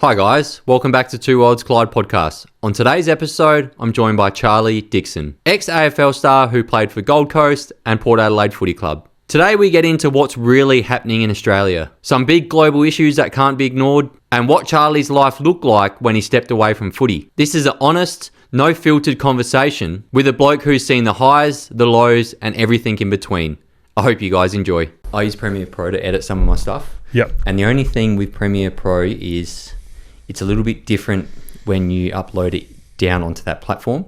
Hi guys, welcome back to Two Worlds Collide podcast. On today's episode, I'm joined by Charlie Dixon, ex-AFL star who played for Gold Coast and Port Adelaide Footy Club. Today we get into what's really happening in Australia, some big global issues that can't be ignored, and what Charlie's life looked like when he stepped away from footy. This is an honest, no filtered conversation with a bloke who's seen the highs, the lows, and everything in between. I hope you guys enjoy. I use Premiere Pro to edit some of my stuff. Yep. And the only thing with Premiere Pro is it's a little bit different when you upload it down onto that platform.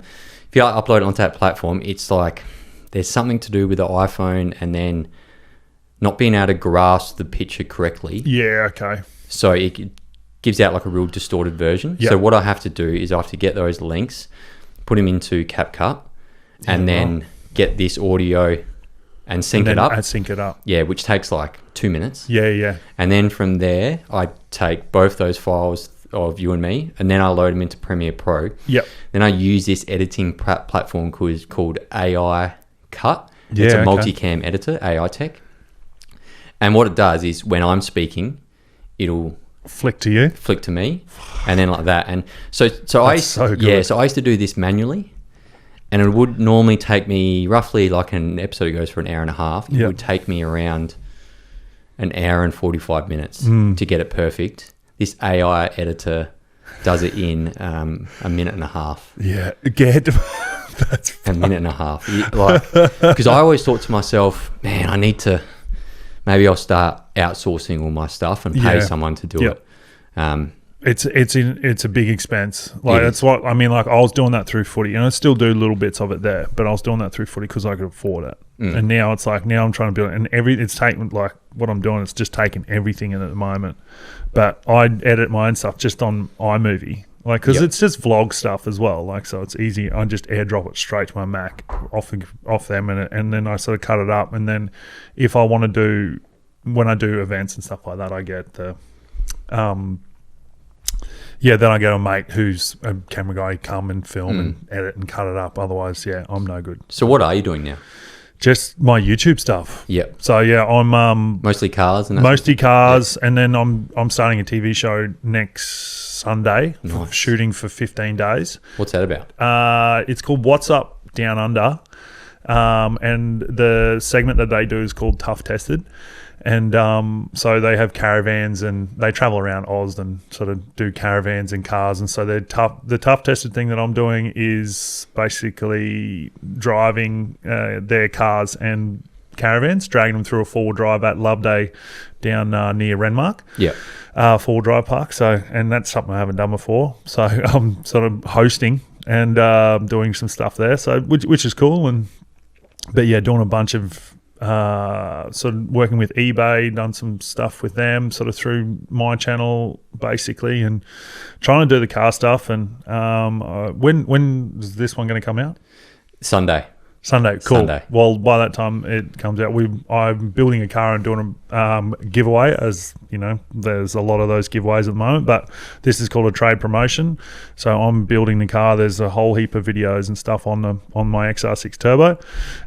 If you upload it onto that platform, it's like there's something to do with the iPhone and then not being able to grasp the picture correctly. Yeah, okay. So it gives out like a real distorted version. Yep. So what I have to do is I have to get those links, put them into CapCut, and then get this audio and sync it up. And sync it up. Yeah, which takes like 2 minutes. Yeah. And then from there, I take both those files of you and me, and then I load them into Premiere Pro. Yep. Then I use this editing platform called AI Cut. It's a multicam editor, AI tech. And what it does is when I'm speaking, it'll flick to you, flick to me, and then like that. And so so good. So I used to do this manually, and it would normally take me roughly like an episode goes for an hour and a half. It would take me around an hour and 45 minutes to get it perfect. This AI editor does it in a minute and a half. Yeah, again, that's a minute and a half. Because I always thought to myself, man, I need to. Maybe I'll start outsourcing all my stuff and pay someone to do it. It's a big expense. Like that's what I mean. Like I was doing that through footy, and I still do little bits of it there. But I was doing that through footy because I could afford it. And now it's like I'm trying to build it, and it's taking like what I'm doing. It's just taking everything in at the moment. But I edit my own stuff just on iMovie, like because it's just vlog stuff as well. Like so, it's easy. I just airdrop it straight to my Mac off them, and then I sort of cut it up. And then if I want to do when I do events and stuff like that, I get the then I get a mate who's a camera guy come and film and edit and cut it up. Otherwise, I'm no good. So what are you doing now? Just my YouTube stuff. Yep. So I'm mostly cars and and then I'm starting a TV show next Sunday. Nice. Shooting for 15 days. What's that about? It's called What's Up Down Under, and the segment that they do is called Tough Tested. And so they have caravans and they travel around Oz and sort of do caravans and cars. And so the tough tested thing that I'm doing is basically driving their cars and caravans, dragging them through a four-wheel drive at Loveday down near Renmark. Yeah. Four-wheel drive park. And that's something I haven't done before. So I'm sort of hosting and doing some stuff there. So which is cool. But doing a bunch of sort of working with eBay, done some stuff with them sort of through my channel basically, and trying to do the car stuff. And when is this one going to come out? Sunday, cool. Sunday. Well, by that time it comes out, I'm building a car and doing a giveaway, as you know, there's a lot of those giveaways at the moment, but this is called a trade promotion. So I'm building the car. There's a whole heap of videos and stuff on my XR6 Turbo,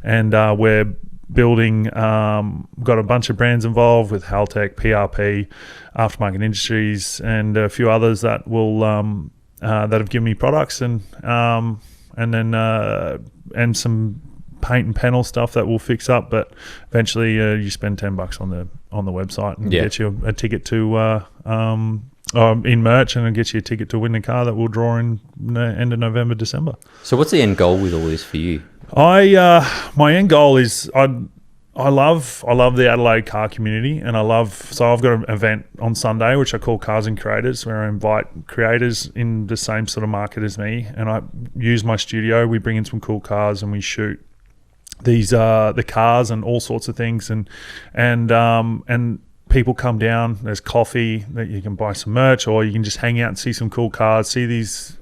and we're building, got a bunch of brands involved with Haltech, PRP, Aftermarket Industries, and a few others that will that have given me products, and then and some paint and panel stuff that we'll fix up. But eventually, you spend $10 on the website and get you a ticket to in merch, and it'll get you a ticket to win the car that we'll draw in the end of November, December. So what's the end goal with all this for you? My end goal is I love the Adelaide car community, and so I've got an event on Sunday which I call Cars and Creators, where I invite creators in the same sort of market as me, and I use my studio. We bring in some cool cars and we shoot these the cars and all sorts of things, and people come down. There's coffee that you can buy some merch, or you can just hang out and see some cool cars, see these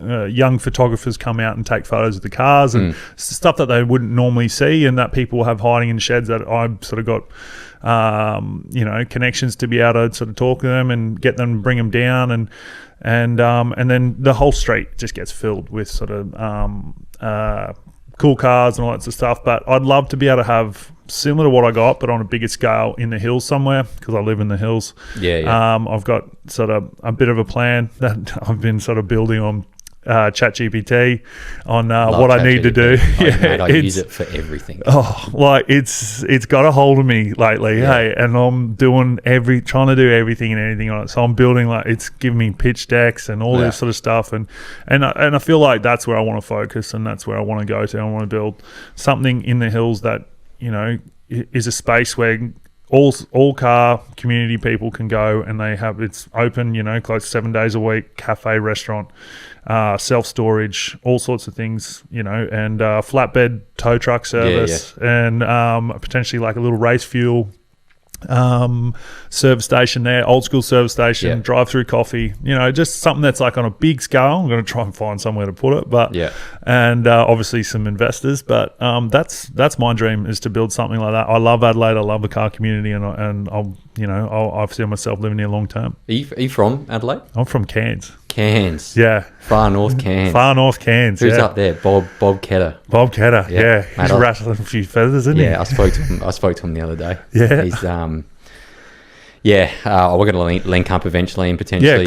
young photographers come out and take photos of the cars and stuff that they wouldn't normally see, and that people have hiding in sheds that I've sort of got connections to be able to sort of talk to them and get them, bring them down, and then the whole street just gets filled with sort of cool cars and all that sort of stuff. But I'd love to be able to have similar to what I got, but on a bigger scale in the hills somewhere, because I live in the hills. I've got sort of a bit of a plan that I've been sort of building on ChatGPT on what I need to do. I use it for everything. It's got a hold of me lately, hey, and I'm trying to do everything and anything on it. So I'm building, like, it's giving me pitch decks and all this sort of stuff, and I feel like that's where I want to focus, and that's where I want to go to. I want to build something in the hills that, you know, is a space where all car community people can go, and it's open, you know, close 7 days a week, cafe, restaurant, self-storage, all sorts of things, you know, and flatbed tow truck service, and potentially like a little race fuel service station there, old school service station, drive-through coffee, you know, just something that's like on a big scale. I'm going to try and find somewhere to put it, but and obviously some investors, but that's my dream, is to build something like that. I love Adelaide, I love the car community, and I've seen myself living here long term. Are you from Adelaide? I'm from Cairns. Cairns, far north Cairns. Who's up there? Bob Ketter. Bob Ketter, he's rattling a few feathers, isn't he? I spoke to him the other day. He's we're going to link up eventually and potentially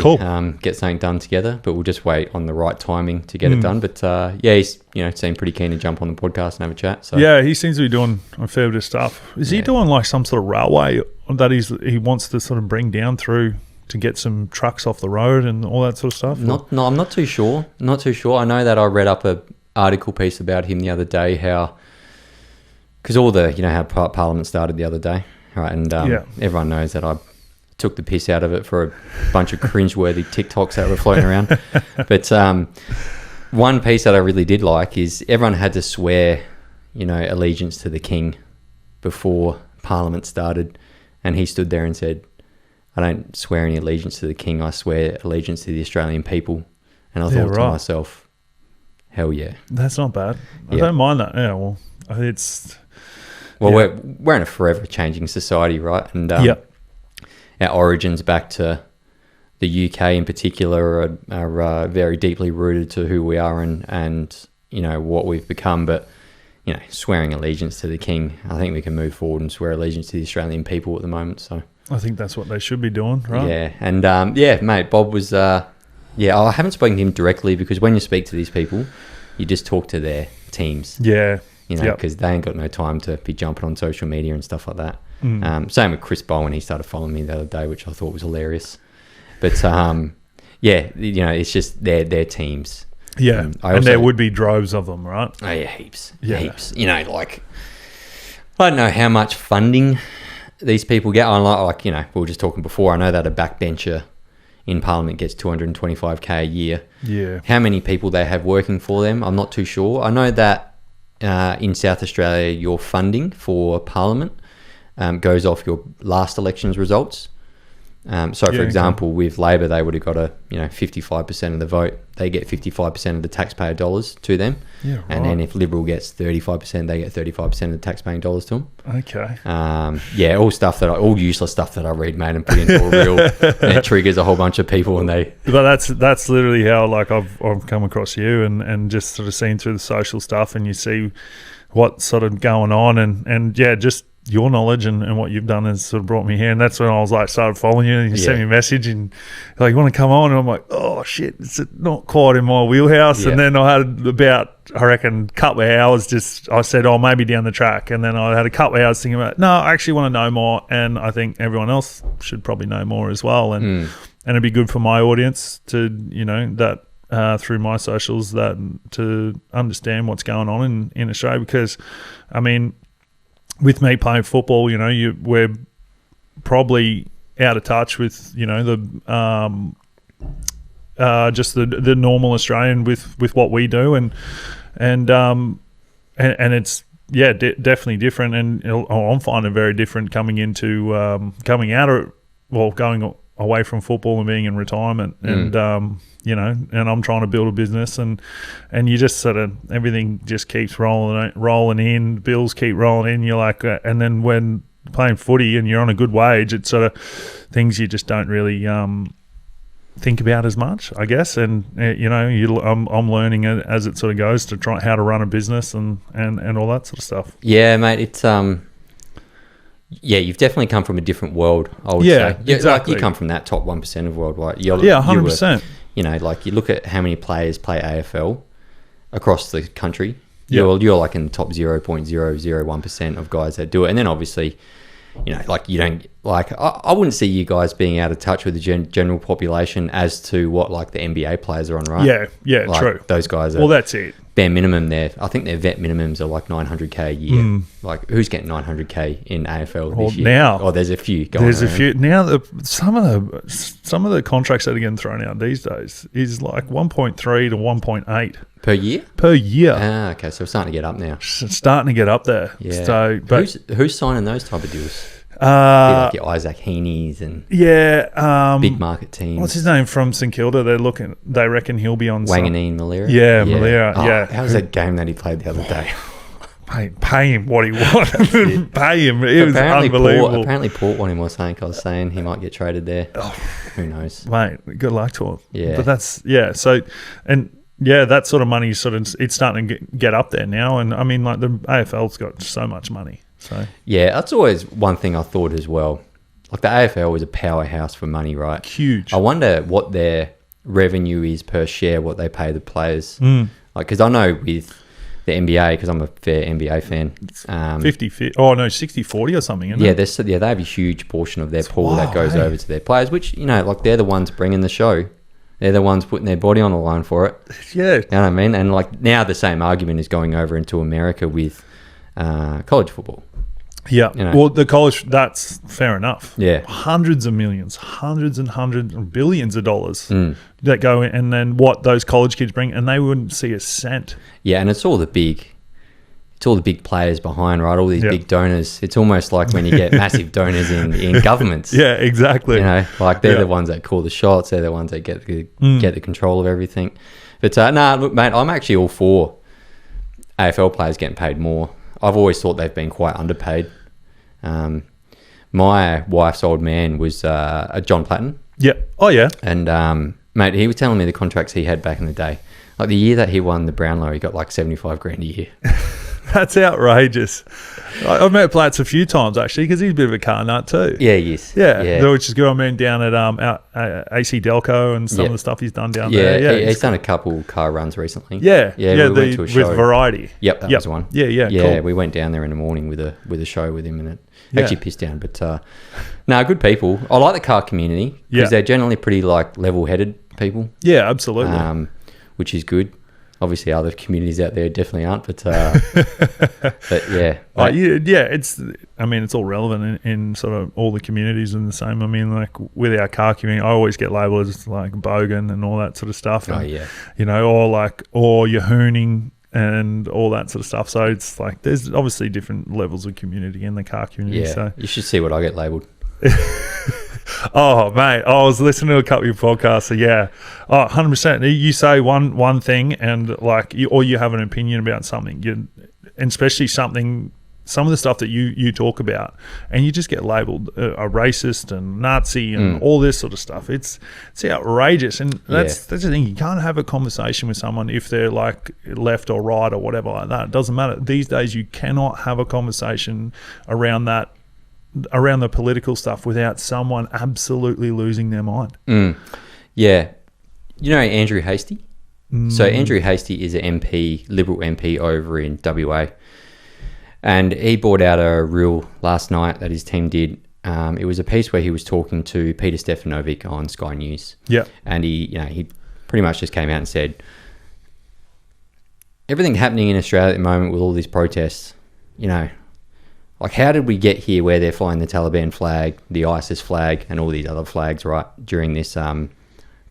get something done together, but we'll just wait on the right timing to get it done. But he's seemed pretty keen to jump on the podcast and have a chat. So he seems to be doing a fair bit of stuff. Is he doing like some sort of railway that he wants to sort of bring down through to get some trucks off the road and all that sort of stuff? No, I'm not too sure. I know that I read up a article piece about him the other day, how, because all the, how Parliament started the other day, right? And everyone knows that I took the piss out of it for a bunch of cringeworthy TikToks that were floating around. But one piece that I really did like is everyone had to swear, allegiance to the king before Parliament started, and he stood there and said, I don't swear any allegiance to the king, I swear allegiance to the Australian people. And I thought to myself, hell yeah. That's not bad. I don't mind that. Yeah, well, it's... Well, we're in a forever changing society, right? And our origins back to the UK in particular are very deeply rooted to who we are and what we've become. But, swearing allegiance to the king, I think we can move forward and swear allegiance to the Australian people at the moment, so... I think that's what they should be doing, right? Yeah, and mate, Bob was, I haven't spoken to him directly, because when you speak to these people, you just talk to their teams. Yeah. Because they ain't got no time to be jumping on social media and stuff like that. Same with Chris Bowen, he started following me the other day, which I thought was hilarious. But, it's just their teams. Yeah, and there would be droves of them, right? Oh, yeah, heaps. I don't know how much funding these people get. We were just talking before, I know that a backbencher in Parliament gets $225K a year. Yeah. How many people they have working for them, I'm not too sure. I know that in South Australia, your funding for Parliament goes off your last election's results. For example, with Labor, they would have got 55% of the vote. They get 55% of the taxpayer dollars to them. Yeah, right. And then if Liberal gets 35%, they get 35% of the taxpaying dollars to them. Okay. All useless stuff that I read, mate, and put into a reel. And it triggers a whole bunch of people, and they... But that's literally how I've come across you and just sort of seen through the social stuff, and you see what's sort of going on, and just your knowledge and what you've done has sort of brought me here. And that's when I was like, started following you, and you sent me a message and like, you want to come on? And I'm like, oh shit, it's not quite in my wheelhouse. And then I had about, I reckon, a couple of hours I said, maybe down the track. And then I had a couple of hours thinking about, no, I actually want to know more. And I think everyone else should probably know more as well. And it'd be good for my audience to, through my socials, that to understand what's going on in Australia. Because, I mean, with me playing football, we're probably out of touch with, the just the normal Australian with what we do, and it's definitely different, and I'm finding it very different coming going away from football and being in retirement, and and I'm trying to build a business, and you just sort of, everything just keeps rolling in, bills keep rolling in. You're like, and then when playing footy and you're on a good wage, it's sort of things you just don't really think about as much, I guess. And I'm learning it as it sort of goes to try how to run a business and all that sort of stuff. Yeah, mate. It's Yeah, you've definitely come from a different world, I would Yeah, say. Yeah, exactly. Like you come from that top 1% of worldwide. Yeah, 100%. Like you look at how many players play AFL across the country. Yeah. You're like in the top 0.001% of guys that do it. And then obviously, like you don't, like I wouldn't see you guys being out of touch with the general population as to what like the NBA players are on, right? Yeah, like, true. Those guys are. Well, that's it. Bare minimum there. I think their vet minimums are like 900K a year. Like who's getting 900K in AFL this year? Now. Oh, there's a few going There's a around. few now. Some of the contracts that are getting thrown out these days is like 1.3 to 1.8 Per year? per year. Ah, okay. So it's starting to get up now. It's starting to get up there. Yeah. So, but who's signing those type of deals? Like your Isaac Heaney's and big market teams. what's his name from St Kilda? They reckon he'll be on Wanganeen Malera? Yeah, Malera, yeah. How was that game that he played the other day? Pay him what he wanted. Pay him. It was unbelievable. Apparently Port won him or something. I was saying he might get traded there. Who knows? Mate, good luck to him. Yeah. But that sort of money is it's starting to get up there now. And I mean, like the AFL's got so much money. So yeah, that's always one thing I thought as well. Like the AFL is a powerhouse for money, right? huge. I wonder what their revenue is per share, what they pay the players. Like, because I know with the NBA, because I'm a fair NBA fan. 60-40 or something, isn't it? They have a huge portion of their pool that wild, goes eh? over to their players, which, like they're the ones bringing the show. They're the ones putting their body on the line for it. Yeah. You know what I mean? And like now the same argument is going over into America with college football. Yeah. Well, the college, that's fair enough. Yeah. Hundreds of millions, hundreds and billions of dollars that go in, and then what those college kids bring, and they wouldn't see a cent. Yeah, and it's all the big players behind, right? All these big donors. It's almost like when you get massive donors in governments. Yeah, exactly. Like they're the ones that call the shots. They're the ones that get the control of everything. But look, mate, I'm actually all for AFL players getting paid more. I've always thought they've been quite underpaid. My wife's old man was John Platten. Yeah. Oh, yeah. And, mate, he was telling me the contracts he had back in the day. Like the year that he won the Brownlow, he got like 75 grand a year. That's outrageous. I've met Platts a few times, actually, because he's a bit of a car nut too. Yeah, he is. Yeah. Which is good. I mean, down at AC Delco and some of the stuff he's done down there. Yeah, he's done a couple car runs recently. Yeah. We went to a show. With Variety. Yep, that was one. Yeah, Yeah, cool. we went down there in the morning with a show with him, and it actually pissed down. But good people. I like the car community because they're generally pretty like level-headed people. Yeah, absolutely. Which is good. Obviously, other communities out there definitely aren't, but yeah. It's all relevant in sort of all the communities and the same. I mean, like with our car community, I always get labelled as like bogan and all that sort of stuff. And, or you're hooning and all that sort of stuff. So it's like there's obviously different levels of community in the car community. Yeah, so you should see what I get labelled. Oh, mate, I was listening to a couple of your podcasts. So, 100%. You say one thing and like you have an opinion about something, and especially some of the stuff that you talk about, and you just get labelled a racist and Nazi and all this sort of stuff. It's outrageous, and that's the thing. You can't have a conversation with someone if they're like left or right or whatever like that. It doesn't matter. These days, you cannot have a conversation around the political stuff without someone absolutely losing their mind. Yeah. You know Andrew Hastie? So Andrew Hastie is an MP, Liberal MP over in WA. And he brought out a reel last night that his team did. It was a piece where he was talking to Peter Stefanovic on Sky News. Yeah. And he pretty much just came out and said, everything happening in Australia at the moment with all these protests, like, how did we get here where they're flying the Taliban flag, the ISIS flag, and all these other flags, right, during this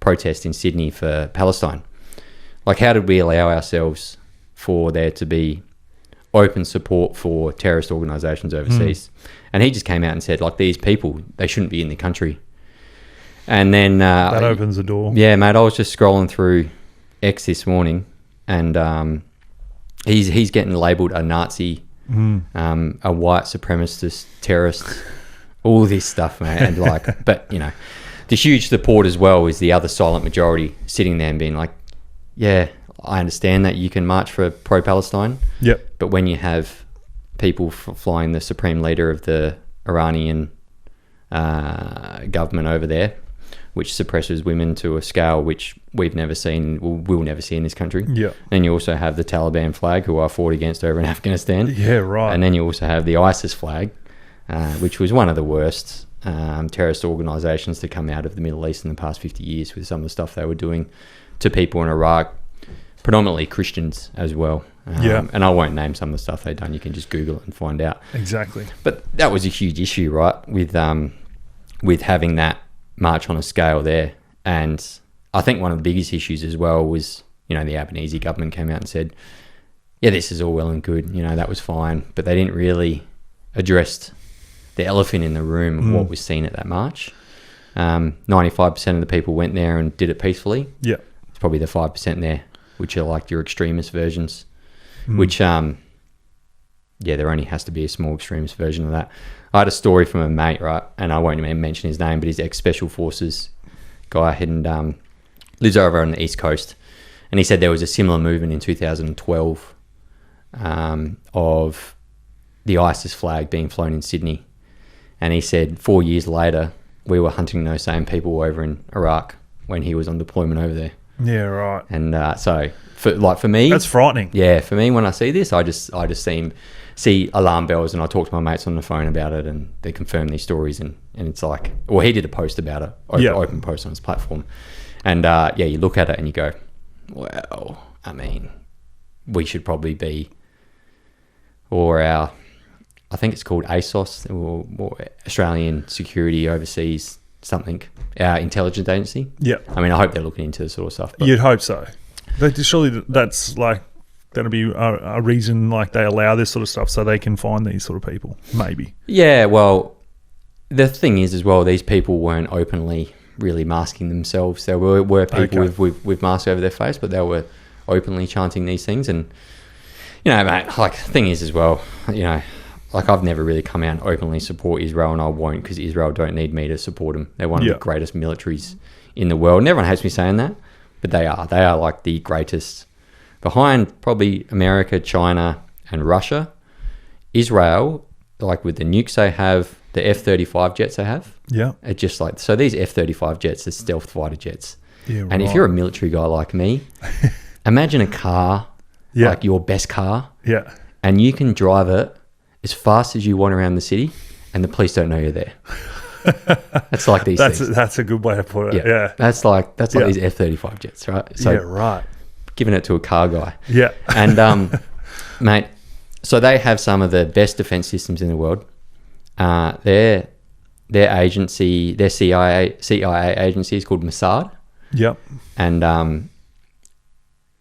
protest in Sydney for Palestine? Like, how did we allow ourselves for there to be open support for terrorist organisations overseas? And he just came out and said, like, these people, they shouldn't be in the country. And then... that opens the door. Yeah, mate, I was just scrolling through X this morning, and he's getting labelled a Nazi... a white supremacist terrorist, all this stuff, man. And like, but the huge support as well is the other silent majority sitting there and being like, yeah, I understand that you can march for pro-Palestine. Yep. But when you have people flying the supreme leader of the Iranian government over there, which suppresses women to a scale which we've never seen, will never see in this country. Yeah. Then you also have the Taliban flag, who I fought against over in Afghanistan. Yeah, right. And then you also have the ISIS flag, which was one of the worst terrorist organisations to come out of the Middle East in the past 50 years with some of the stuff they were doing to people in Iraq, predominantly Christians as well. And I won't name some of the stuff they've done. You can just Google it and find out. Exactly. But that was a huge issue, right, with having that march on a scale there. And I think one of the biggest issues as well was, the Albanese government came out and said, yeah, this is all well and good, that was fine, but they didn't really address the elephant in the room of what was seen at that march. 95% of the people went there and did it peacefully. Yeah. It's probably the 5% there, which are like your extremist versions, which, there only has to be a small extremist version of that. I had a story from a mate, right, and I won't even mention his name, but he's ex-Special Forces guy and lives over on the East Coast. And he said there was a similar movement in 2012 of the ISIS flag being flown in Sydney. And he said 4 years later, we were hunting those same people over in Iraq when he was on deployment over there. Yeah, right. And so for me, that's frightening. Yeah, for me, when I see this, I just see alarm bells, and I talk to my mates on the phone about it, and they confirm these stories, and it's like, well, he did a post about it, open post on his platform, and you look at it and you go, well, I mean, we should probably be, I think it's called ASOS, or Australian Security Overseas something, our intelligence agency. Yeah. I mean, I hope they're looking into this sort of stuff. But you'd hope so. Surely that's like going to be a reason, like they allow this sort of stuff so they can find these sort of people, maybe. Yeah, well, the thing is as well, these people weren't openly really masking themselves. There were people with masks over their face, but they were openly chanting these things. And, mate, like, the thing is as well, like, I've never really come out and openly support Israel, and I won't, because Israel don't need me to support them. They're one of the greatest militaries in the world. And everyone hates me saying that, but they are. They are like the greatest. Behind probably America, China, and Russia, Israel, like with the nukes they have, the F-35 jets they have, it's just like, so these F-35 jets are stealth fighter jets. Yeah, and if you're a military guy like me, imagine a car, like your best car, and you can drive it as fast as you want around the city, and the police don't know you're there. That's like these things. That's a good way to put it. Yeah. That's like these F-35 jets, right? So right. Giving it to a car guy. Yeah. And, mate, so they have some of the best defense systems in the world. Their agency, their CIA agency is called Mossad. Yep. And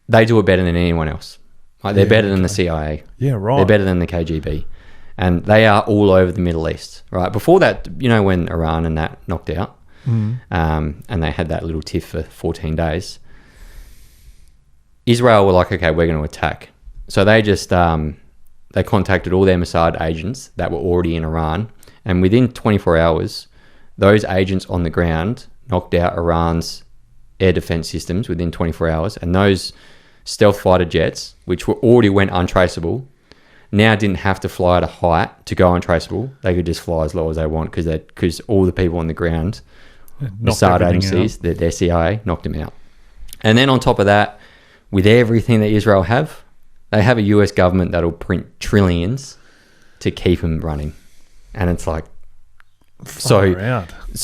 they do it better than anyone else. Like, they're better than the CIA. Yeah, right. They're better than the KGB. And they are all over the Middle East, right? Before that, when Iran and that knocked out, and they had that little tiff for 14 days, Israel were like, okay, we're going to attack. So they just, they contacted all their Mossad agents that were already in Iran. And within 24 hours, those agents on the ground knocked out Iran's air defense systems within 24 hours. And those stealth fighter jets, which already went untraceable, now didn't have to fly at a height to go untraceable. They could just fly as low as they want because all the people on the ground, Mossad agencies, their CIA, knocked them out. And then on top of that, with everything that Israel have, they have a US government that'll print trillions to keep them running. And it's like, so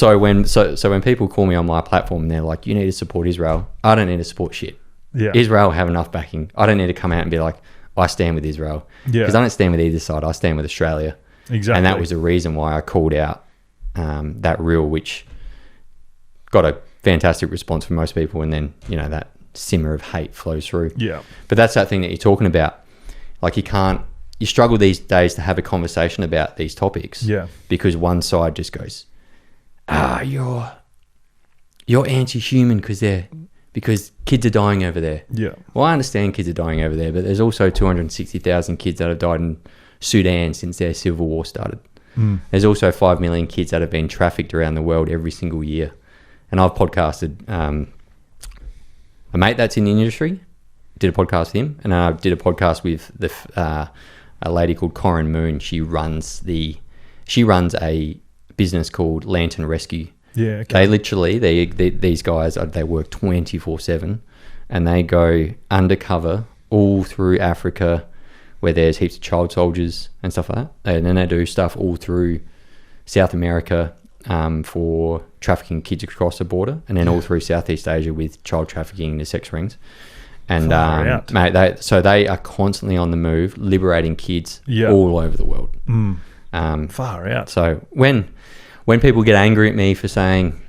when people call me on my platform and they're like, you need to support Israel, I don't need to support shit. Yeah. Israel have enough backing. I don't need to come out and be like, I stand with Israel. Because I don't stand with either side. I stand with Australia. Exactly. And that was the reason why I called out that reel, which got a fantastic response from most people. And then, that simmer of hate flows through. Yeah. But that's that thing that you're talking about. Like, you struggle these days to have a conversation about these topics. Yeah. Because one side just goes, you're anti-human because kids are dying over there. Yeah. Well, I understand kids are dying over there, but there's also 260,000 kids that have died in Sudan since their civil war started. There's also 5 million kids that have been trafficked around the world every single year. And I've podcasted a mate that's in the industry, did a podcast with him, and I did a podcast with a lady called Corinne Moon. She runs the She runs a business called Lantern Rescue. Yeah, okay. They literally, these guys, they work 24/7, and they go undercover all through Africa, where there's heaps of child soldiers and stuff like that. And then they do stuff all through South America for trafficking kids across the border, and then all through Southeast Asia with child trafficking into sex rings. And mate, they are constantly on the move, liberating kids all over the world. Far out. So when people get angry at me for saying,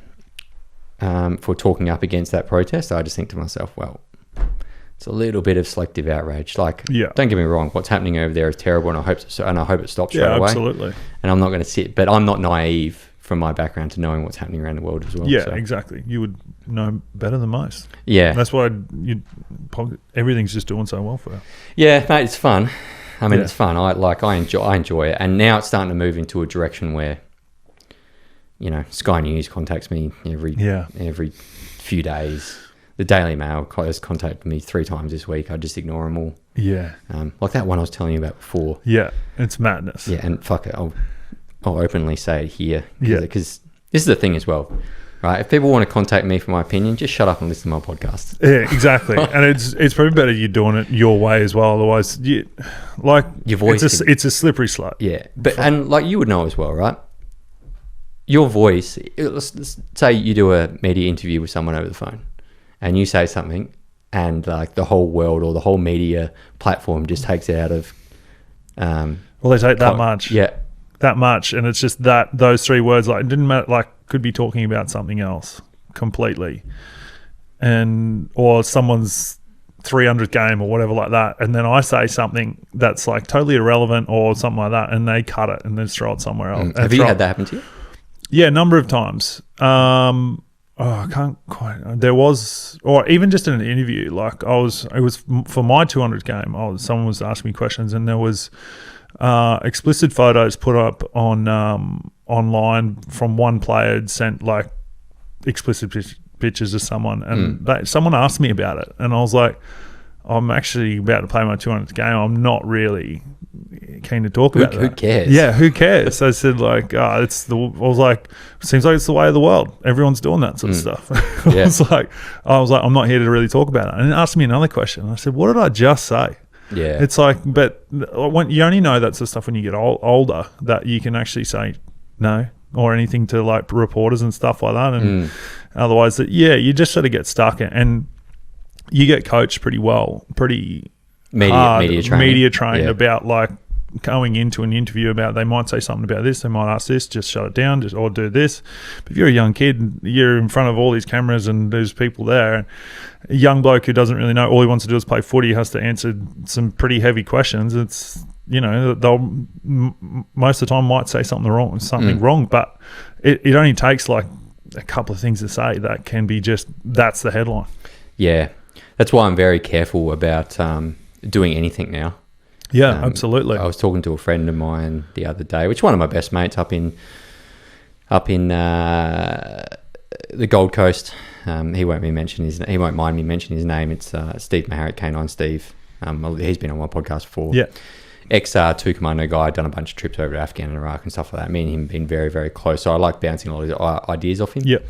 for talking up against that protest, I just think to myself, well, it's a little bit of selective outrage. Like, don't get me wrong, what's happening over there is terrible, and I hope it stops straight away. Absolutely. And I'm not going to sit, but I'm not naive from my background to knowing what's happening around the world as well. Yeah, exactly. You would know better than most. Yeah. That's why everything's just doing so well for you. Yeah, mate, it's fun. I mean, it's fun. I enjoy it. And now it's starting to move into a direction where, Sky News contacts me every few days. The Daily Mail has contacted me 3 times this week. I just ignore them all. Yeah. Like that one I was telling you about before. Yeah, it's madness. Yeah, and fuck it, I'll openly say it here. Yeah. Because this is the thing as well, right? If people want to contact me for my opinion, just shut up and listen to my podcast. Yeah, exactly. And it's probably better you doing it your way as well. Otherwise, your voice it's a slippery slope. Yeah, and like you would know as well, right? Your voice. Let's say you do a media interview with someone over the phone, and you say something, and like the whole world or the whole media platform just takes it out of. Well, they take that much. Yeah. That much, and it's just those 3 words. Like, it didn't matter. Like, could be talking about something else completely, or someone's 300th game or whatever like that, and then I say something that's like totally irrelevant or something like that, and they cut it and then throw it somewhere else. Have you had that happen to you? Yeah, a number of times. I can't quite. There was, or even just in an interview. Like it was for my 200 game. Someone was asking me questions, and there was explicit photos put up on online from one player had sent like explicit pictures of someone, and someone asked me about it, and I was like, I'm actually about to play my 200th game. I'm not really keen to talk about that. Who cares? Yeah, who cares? I said like, I was like, seems like it's the way of the world. Everyone's doing that sort of stuff. I was like, I'm not here to really talk about it. And then asked me another question. I said, what did I just say? Yeah. It's like, but when you only know that sort of stuff when you get older, that you can actually say no or anything to like reporters and stuff like that. And otherwise, you just sort of get stuck and you get coached pretty well, pretty media trained about like going into an interview about, they might say something about this, they might ask this, just shut it down, or do this. But if you're a young kid, you're in front of all these cameras and there's people there, and a young bloke who doesn't really know, all he wants to do is play footy, has to answer some pretty heavy questions. It's, they'll most of the time might say something wrong, but it only takes like a couple of things to say that can be just, that's the headline. Yeah, that's why I'm very careful about doing anything now. Yeah, absolutely. I was talking to a friend of mine the other day, which is one of my best mates up in the Gold Coast. He won't mind me mentioning his name. It's Steve Maharrick, K9 Steve. He's been on my podcast before. Yeah. Ex-2 Commando guy, done a bunch of trips over to Afghan and Iraq and stuff like that. Me and him been very, very close. So I like bouncing a lot of ideas off him. Yeah.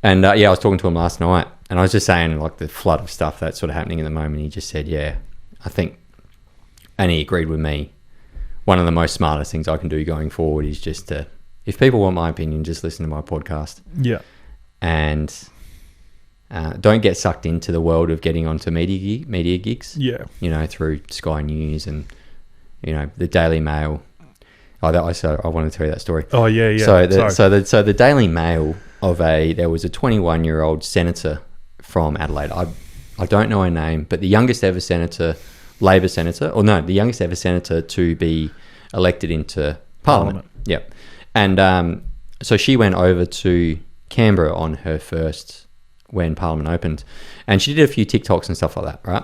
And I was talking to him last night, and I was just saying like the flood of stuff that's sort of happening at the moment. He just said, I think, and he agreed with me, one of the most smartest things I can do going forward is just to, if people want my opinion, just listen to my podcast. Yeah. And don't get sucked into the world of getting onto media gigs. Yeah. Through Sky News and, the Daily Mail. I wanted to tell you that story. Oh, yeah, yeah. So the Daily Mail there was a 21-year-old senator from Adelaide. I don't know her name, but the youngest ever Labor senator, the youngest ever senator to be elected into Parliament. Yep. And so she went over to Canberra on her first, when Parliament opened, and she did a few TikToks and stuff like that, right?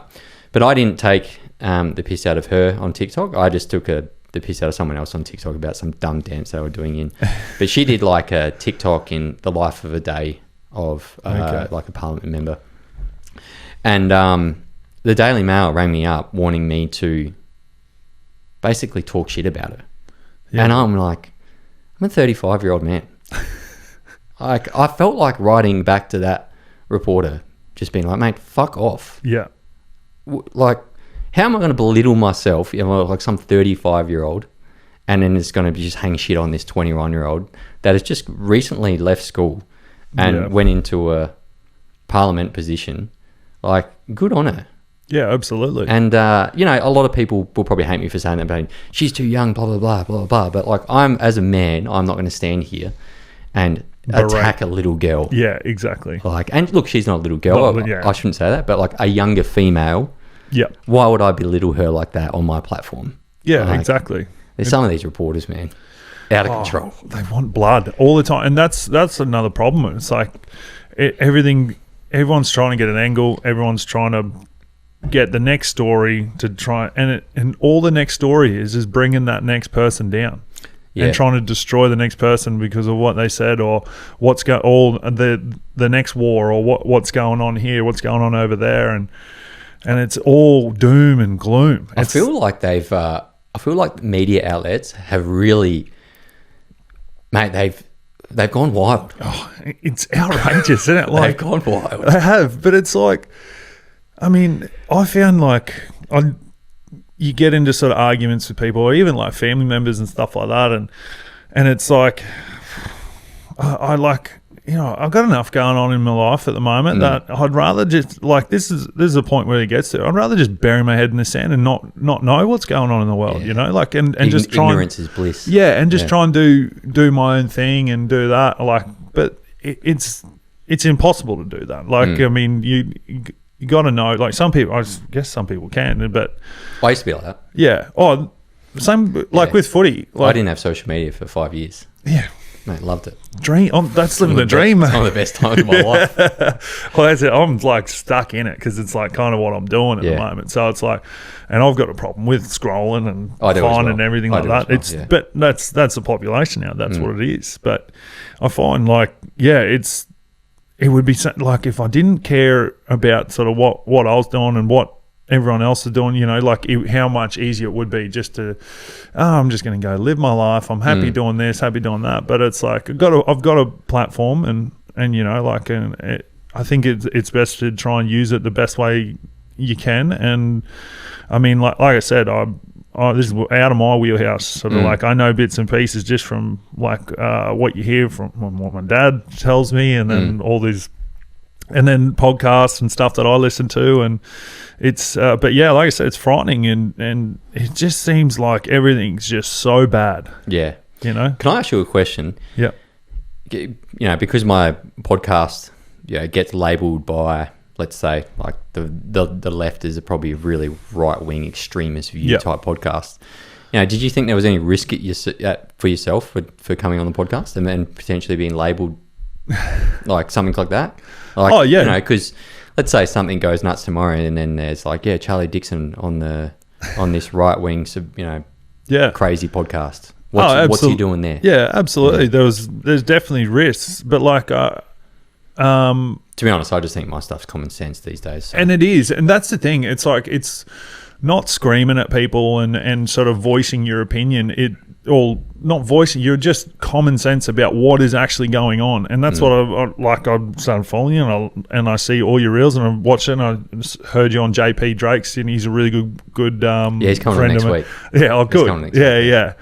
But I didn't take the piss out of her on TikTok. I just took the piss out of someone else on TikTok about some dumb dance they were doing but she did like a TikTok in the life of a day of like a Parliament member. And the Daily Mail rang me up wanting me to basically talk shit about her. Yeah. And I'm like, I'm a 35-year-old man. I felt like writing back to that reporter, just being like, mate, fuck off. Yeah. Like, how am I going to belittle myself, like some 35-year-old, and then it's going to be just hang shit on this 21-year-old that has just recently left school and went into a parliament position. Like, good on her. Yeah, absolutely. And, a lot of people will probably hate me for saying that, but she's too young, blah, blah, blah, blah, blah. But, like, as a man, I'm not going to stand here and attack a little girl. Yeah, exactly. Like, and look, she's not a little girl. I shouldn't say that, but, like, a younger female. Yeah. Why would I belittle her like that on my platform? Yeah, like, exactly. There's some of these reporters, man, out of control. They want blood all the time. And that's another problem. It's like everyone's trying to get an angle. Everyone's trying to get the next story to try. And all the next story is bringing that next person down. Yeah. And trying to destroy the next person because of what they said or the next war or what's going on here, what's going on over there. And it's all doom and gloom. I feel like media outlets have really, mate, they've gone wild. Oh, it's outrageous, isn't it? Like, they've gone wild. They have, but it's like, I mean, I found like you get into sort of arguments with people or even like family members and stuff like that, and it's like I like, I've got enough going on in my life at the moment that I'd rather just, like, this is a point where it gets to. I'd rather just bury my head in the sand and not know what's going on in the world, like, and just try. Ignorance is bliss. Yeah, and just try and do my own thing and do that. Like, but it's impossible to do that. Like, I mean, you got to know. Like, some people, I guess some people can, but I used to be like that. Yeah. Oh, same like with footy. Like, I didn't have social media for 5 years. Yeah. Mate, loved it. Dream. That's living the dream, mate. It's one of the best times of my life. Well, that's it. I'm like stuck in it because it's like kind of what I'm doing at the moment. So it's like, and I've got a problem with scrolling and finding everything like that. But that's the population now. That's what it is. But I find like, it would be like if I didn't care about sort of what I was doing and what everyone else is doing, like how much easier it would be just to, I'm just going to go live my life. I'm happy doing this, happy doing that. But it's like I've got a platform, and I think it's best to try and use it the best way you can. And I mean, like I said, this is out of my wheelhouse. Sort of like I know bits and pieces just from like what you hear from what my dad tells me, and then all these. And then podcasts and stuff that I listen to, and it's but yeah, like I said, it's frightening, and it just seems like everything's just so bad. Yeah, Can I ask you a question? Yeah, because my podcast gets labelled by, let's say, like the left is probably a really right wing extremist view type podcast. Did you think there was any risk for yourself for coming on the podcast and then potentially being labelled like something like that? Like, because let's say something goes nuts tomorrow, and then there's like, Charlie Dixon on this right wing, crazy podcast. What's he doing there? Yeah, absolutely. Yeah. There's definitely risks, but like, to be honest, I just think my stuff's common sense these days. So. And it is, and that's the thing. It's like it's not screaming at people and sort of voicing your opinion. Not voicing, you're just common sense about what is actually going on, and that's what I like. I started following you, and I see all your reels, and I watched it, and I heard you on JP Drake's, and he's a really good he's coming on next week. Yeah, good. Yeah.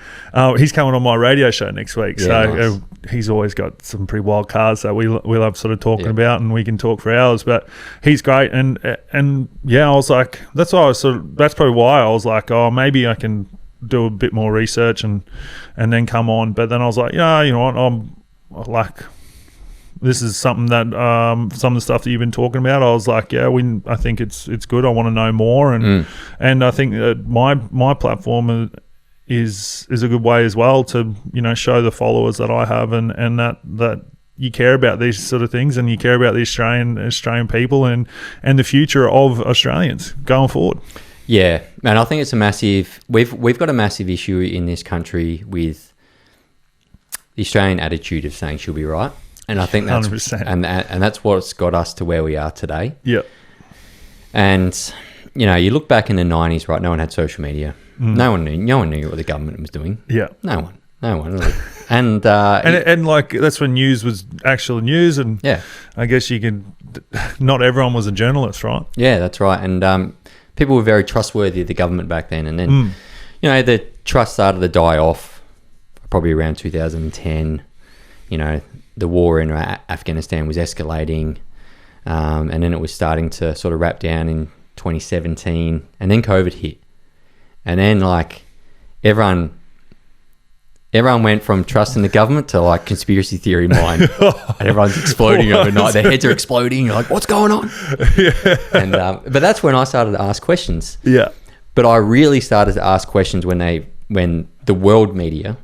He's coming on my radio show next week, nice. He's always got some pretty wild cards that we love sort of talking about, and we can talk for hours. But he's great, and I was like, that's probably why I was like, oh, maybe I can do a bit more research and then come on. But then I was like, you know what, I'm like, this is something that some of the stuff that you've been talking about, I was like, I think it's good. I want to know more, and I think that my platform is a good way as well to show the followers that I have and that you care about these sort of things, and you care about the Australian people and the future of Australians going forward. Yeah, and I think it's a massive. We've got a massive issue in this country with the Australian attitude of saying she'll be right, and I think that's 100%. and that's what's got us to where we are today. Yeah, and you look back in the 90s, right? No one had social media. No one knew what the government was doing. Yeah, no one. And like that's when news was actual news, and yeah, I guess not everyone was a journalist, right? Yeah, that's right. And people were very trustworthy of the government back then. And then, the trust started to die off probably around 2010. The war in Afghanistan was escalating, and then it was starting to sort of wrap down in 2017, and then COVID hit. And then, like, everyone went from trusting the government to, like, conspiracy theory mind. And everyone's exploding overnight. Their heads are exploding. You're like, what's going on? Yeah. And but that's when I started to ask questions. Yeah. But I really started to ask questions when the world media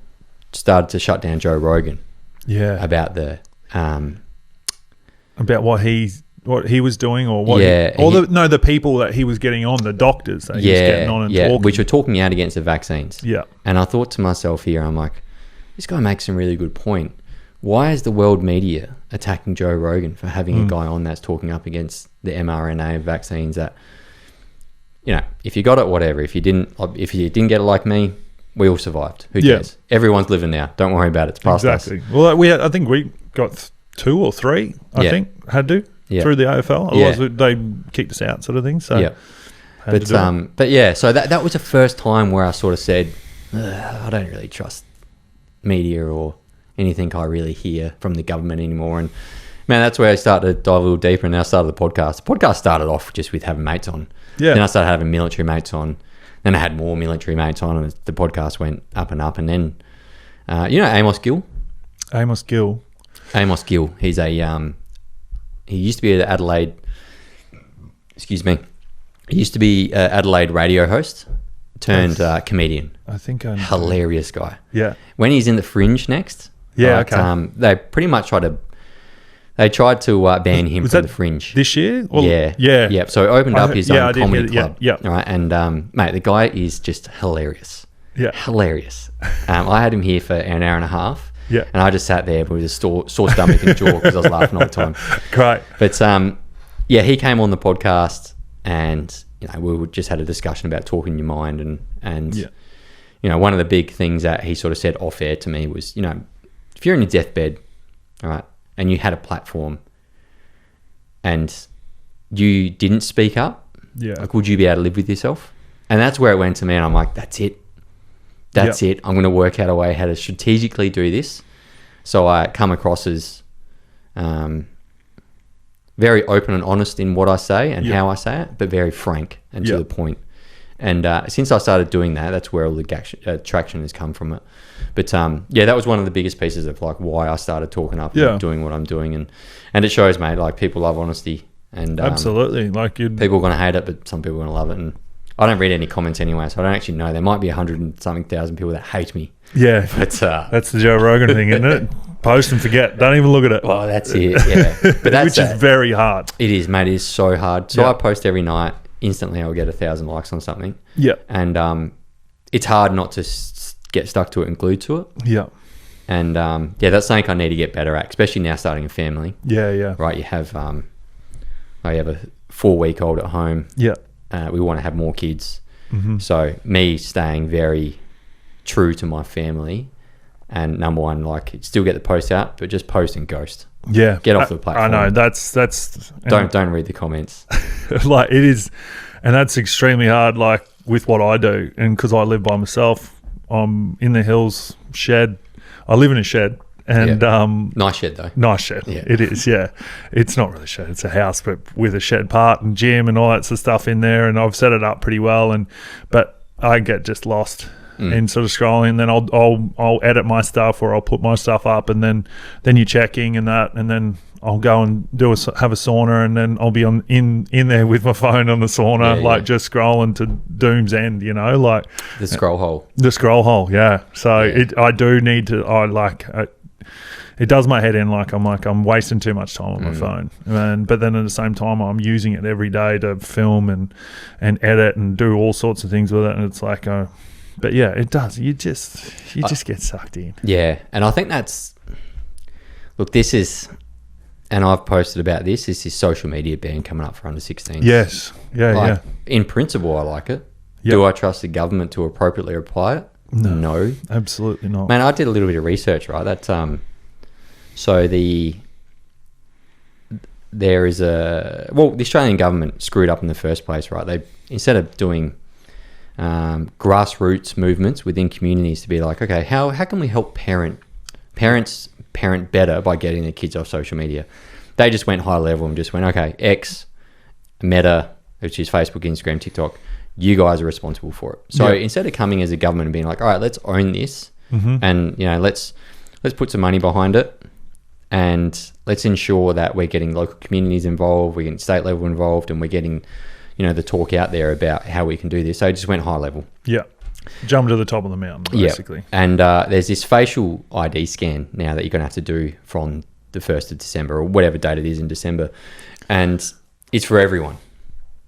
started to shut down Joe Rogan. Yeah. About the about what he was doing, or what? Yeah. The people that he was getting on, the doctors that he was getting on and talking, which were talking out against the vaccines. Yeah. And I thought to myself here, I'm like, this guy makes some really good point. Why is the world media attacking Joe Rogan for having a guy on that's talking up against the mRNA vaccines? That, if you got it, whatever. If you didn't get it like me, we all survived. Who cares? Everyone's living now. Don't worry about it. It's past us. Exactly. Well, I think we got 2 or 3. I think had to through the AFL. Otherwise, they kicked us out, sort of thing. So, but yeah. So that was the first time where I sort of said, I don't really trust media or anything I really hear from the government anymore. And man, that's where I started to dive a little deeper, and I started the podcast. The podcast started off just with having mates on. Yeah. Then I started having military mates on. Then I had more military mates on, and the podcast went up and up. And then, Amos Gill? Amos Gill. He's he used to be an Adelaide, he used to be an Adelaide radio host turned comedian. I think I know. Hilarious guy. Yeah. When he's in the Fringe next, okay. They pretty much tried to ban him from the Fringe this year. Yeah. So he opened up his own comedy club. Yeah. All right, and mate, the guy is just hilarious. Yeah. Hilarious. I had him here for an hour and a half. Yeah. And I just sat there with a sore stomach and jaw because I was laughing all the time. Great. But he came on the podcast, and we just had a discussion about talking your mind, and one of the big things that he sort of said off air to me was, if you're in your deathbed, all right, and you had a platform and you didn't speak up, like, would you be able to live with yourself? And that's where it went to me, and I'm like, that's it. That's it. I'm going to work out a way how to strategically do this. So I come across as very open and honest in what I say and how I say it, but very frank and to the point. And since I started doing that, that's where all the traction has come from it. But that was one of the biggest pieces of like why I started talking up and doing what I'm doing. And it shows, mate, like people love honesty. And absolutely. People are going to hate it, but some people are going to love it. And I don't read any comments anyway, so I don't actually know. There might be 100,000 people that hate me. Yeah, but that's the Joe Rogan thing, isn't it? Post and forget. Don't even look at it. Well, that's it. Yeah, but which is very hard. It is, mate. It is so hard. So I post every night. Instantly, I'll get 1,000 likes on something. Yeah, and it's hard not to get stuck to it and glued to it. Yeah, and that's something I need to get better at, especially now starting a family. Yeah. Right, you have a 4-week-old at home. Yeah. We want to have more kids. Mm-hmm. So me staying very true to my family, and number one, like, still get the post out, but just post and ghost. Yeah. Get off the platform. I know. That's don't read the comments. Like, it is, and that's extremely hard, like, with what I do. And because I live by myself, I'm in the hills, shed. I live in a shed. And nice shed though. Nice shed. Yeah. It is, yeah. It's not really a shed, it's a house, but with a shed part and gym and all that sort of stuff in there, and I've set it up pretty well, but I get just lost in sort of scrolling, and then I'll edit my stuff, or I'll put my stuff up, and then you're checking and that, and then I'll go and have a sauna, and then I'll be in there with my phone on the sauna, just scrolling to doom's end, like the scroll hole. The scroll hole, yeah. So I do need to. It does my head in. I'm wasting too much time on my phone, but then at the same time, I'm using it every day to film and edit and do all sorts of things with it, and it's like, but yeah, it does. You just get sucked in. Yeah, and I think this is, and I've posted about this. This is social media ban coming up for under 16s. Yes, yeah. In principle, I like it. Yep. Do I trust the government to appropriately apply it? No. Absolutely not. Man, I did a little bit of research, right? That so the Australian government screwed up in the first place, right? They, instead of doing grassroots movements within communities to be like, okay, how can we help parents parent better by getting their kids off social media? They just went high level and just went, okay, X, Meta, which is Facebook, Instagram, TikTok, you guys are responsible for it. So instead of coming as a government and being like, all right, let's own this, and let's put some money behind it, and let's ensure that we're getting local communities involved, we're getting state level involved, and we're getting the talk out there about how we can do this. So it just went high level. Yeah. Jump to the top of the mountain, basically. And there's this facial ID scan now that you're going to have to do from the 1st of December or whatever date it is in December. And it's for everyone,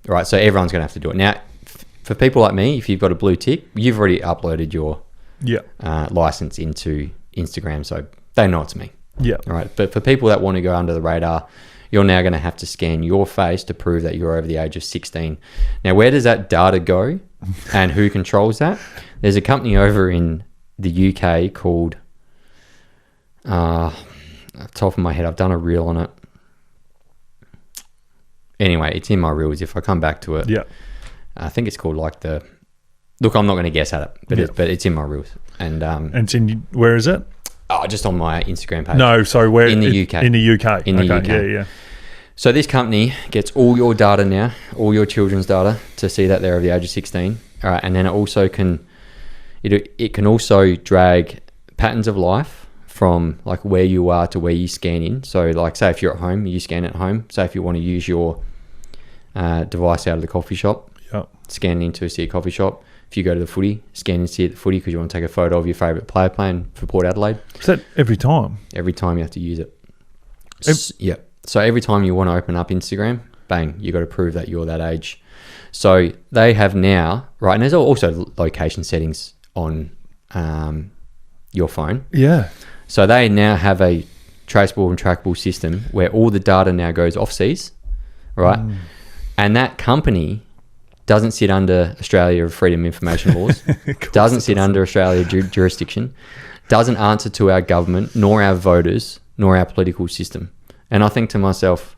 right? So everyone's going to have to do it. Now, for people like me, if you've got a blue tick, you've already uploaded your license into Instagram, so they know it's me. Yeah. Right. But for people that want to go under the radar, you're now going to have to scan your face to prove that you're over the age of 16. Now, where does that data go and who controls that? There's a company over in the UK called, off the top of my head, I've done a reel on it. Anyway, it's in my reels. If I come back to it, I think it's called look, I'm not going to guess at it, but it's in my reels. And it's in, where is it? Oh, just on my Instagram page. No, sorry, where? In the UK. In the UK. In the UK. Yeah. So this company gets all your data now, all your children's data, to see that they're over the age of 16. All right, and then it also can, it can also drag patterns of life from like where you are to where you scan in. So like, say if you're at home, you scan at home. Say if you want to use your device out of the coffee shop, scan into a coffee shop. If you go to the Footy, scan and see at the Footy because you want to take a photo of your favourite player playing for Port Adelaide. Is that every time? Every time you have to use it. So every time you want to open up Instagram, bang, you got to prove that you're that age. So they have now, right, and there's also location settings on your phone. Yeah. So they now have a traceable and trackable system where all the data now goes off-seas, right? And that company doesn't sit under Australia Freedom of Information laws, doesn't sit under Australia jurisdiction, doesn't answer to our government, nor our voters, nor our political system. And I think to myself,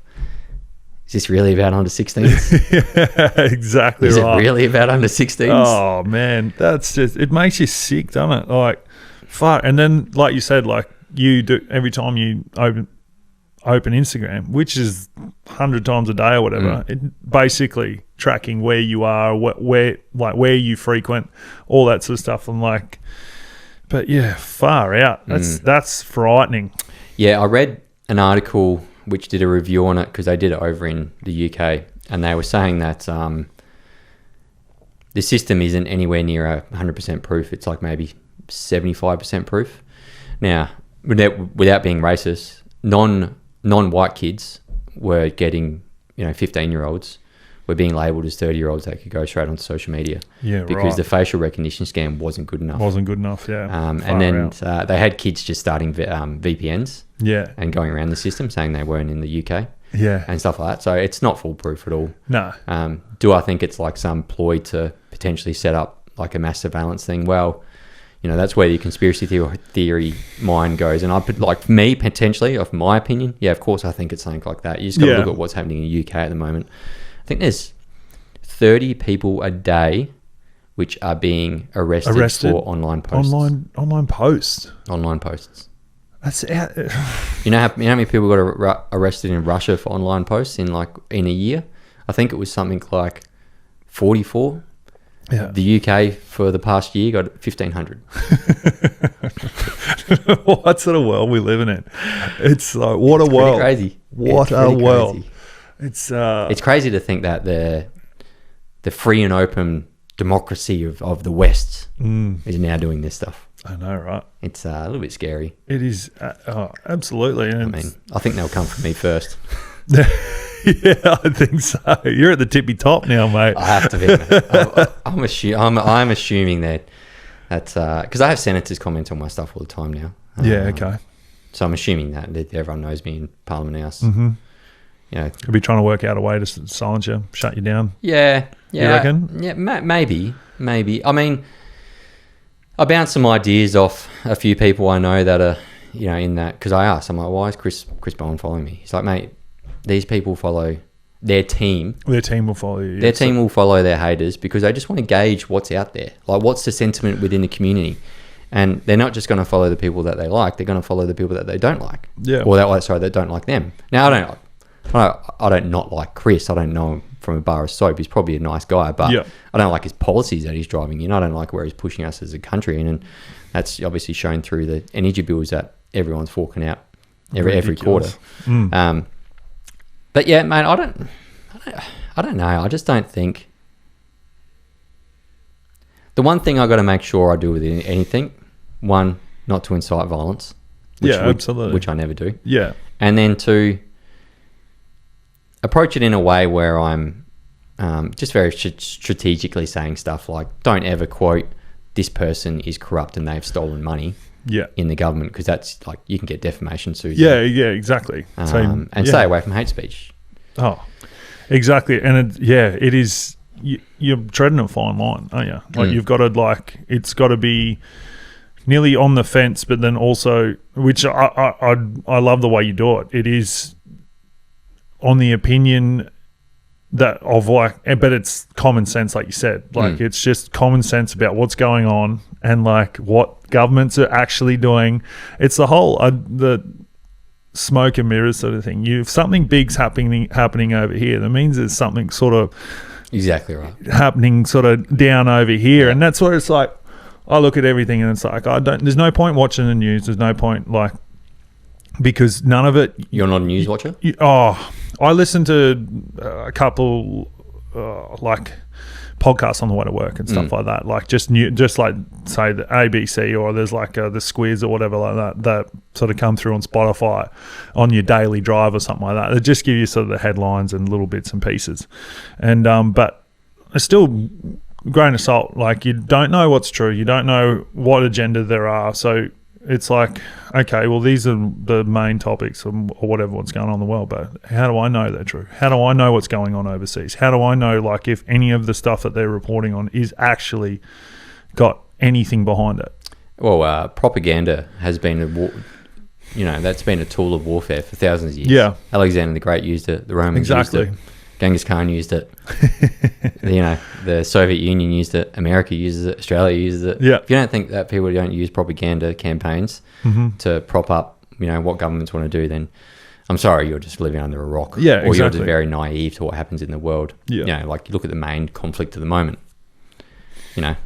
is this really about under 16s? Yeah, exactly right. Is it really about under 16s? Oh, man, that's just, it makes you sick, doesn't it? Like, fuck. And then, like you said, like you do every time you open Instagram, which is 100 times a day or whatever, it basically tracking where you are, where you frequent, all that sort of stuff. I'm like, but yeah, far out. That's frightening. Yeah, I read an article which did a review on it because they did it over in the UK, and they were saying that the system isn't anywhere near 100% proof. It's like maybe 75% proof. Now, without being racist, non-white kids were getting, 15-year-olds were being labelled as 30-year-olds that could go straight onto social media. Yeah, because the facial recognition scan wasn't good enough. Yeah. And then they had kids just starting VPNs. Yeah. And going around the system saying they weren't in the UK. Yeah. And stuff like that. So it's not foolproof at all. No. Do I think it's like some ploy to potentially set up like a mass surveillance thing? Well, that's where the conspiracy theory mind goes. And I put, like, me, potentially, of my opinion, yeah, of course I think it's something like that. You just got to look at what's happening in the UK at the moment. I think there's 30 people a day which are being arrested for online posts. Online posts. Online posts. That's out. You know how many people got arrested in Russia for online posts in a year? I think it was something like 44. Yeah. The UK for the past year got 1,500. What sort of world we living in? It's like, what a world. Crazy. What a world. Crazy. It's crazy to think that the free and open democracy of the West is now doing this stuff. I know, right? It's a little bit scary. It is. Absolutely. And I think they'll come for me first. Yeah, I think so. You're at the tippy top now, mate. I have to be. Mate. I'm assuming that because I have senators comment on my stuff all the time now. Yeah, okay. So I'm assuming that everyone knows me in Parliament House. Could be trying to work out a way to silence you, shut you down. Yeah. You reckon? Yeah, maybe. I mean, I bounced some ideas off a few people I know that are, in that, because I asked, I'm like, why is Chris Bowen following me? He's like, mate, these people follow their team. Their team will follow you. Their team will follow their haters because they just want to gauge what's out there. Like, what's the sentiment within the community? And they're not just going to follow the people that they like. They're going to follow the people that they don't like. Yeah. Or that don't like them. Now, I don't not like Chris. I don't know him from a bar of soap. He's probably a nice guy, but I don't like his policies that he's driving in. I don't like where he's pushing us as a country, and that's obviously shown through the energy bills that everyone's forking out every quarter. But yeah, mate, I don't know. I just don't think. The one thing I got to make sure I do with anything, one, not to incite violence. Absolutely. Which I never do. Yeah. And then two, approach it in a way where I'm just very strategically saying stuff like, don't ever quote, this person is corrupt and they've stolen money in the government, because that's like, you can get defamation suits. Yeah, exactly. Stay away from hate speech. Oh, exactly. And it is, you're treading a fine line, aren't you? Like you've got to it's got to be nearly on the fence, but then also, which I love the way you do it. It is on the opinion but it's common sense, like you said. It's just common sense about what's going on and what governments are actually doing. It's the whole the smoke and mirrors sort of thing. If something big's happening over here, that means there's something sort of exactly right happening sort of down over here, and that's where it's like I look at everything and it's like there's no point watching the news. There's no point because none of it. You're not a news watcher? I listen to a couple podcasts on the way to work and stuff like that. Just say the ABC, or there's the Squiz or whatever like that sort of come through on Spotify on your daily drive or something like that. They just give you sort of the headlines and little bits and pieces. And but it's still grain of salt. You don't know what's true. You don't know what agenda there are. So it's like, okay, well, these are the main topics or whatever what's going on in the world, but how do I know they're true? How do I know what's going on overseas? How do I know if any of the stuff that they're reporting on is actually got anything behind it? Well, propaganda has been that's been a tool of warfare for thousands of years. Yeah. Alexander the Great used it. The Romans used it. Genghis Khan used it. The Soviet Union used it. America uses it. Australia uses it. Yeah. If you don't think that people don't use propaganda campaigns to prop up, what governments want to do, then I'm sorry, you're just living under a rock. Yeah, or you're just very naive to what happens in the world. Yeah. You look at the main conflict of the moment.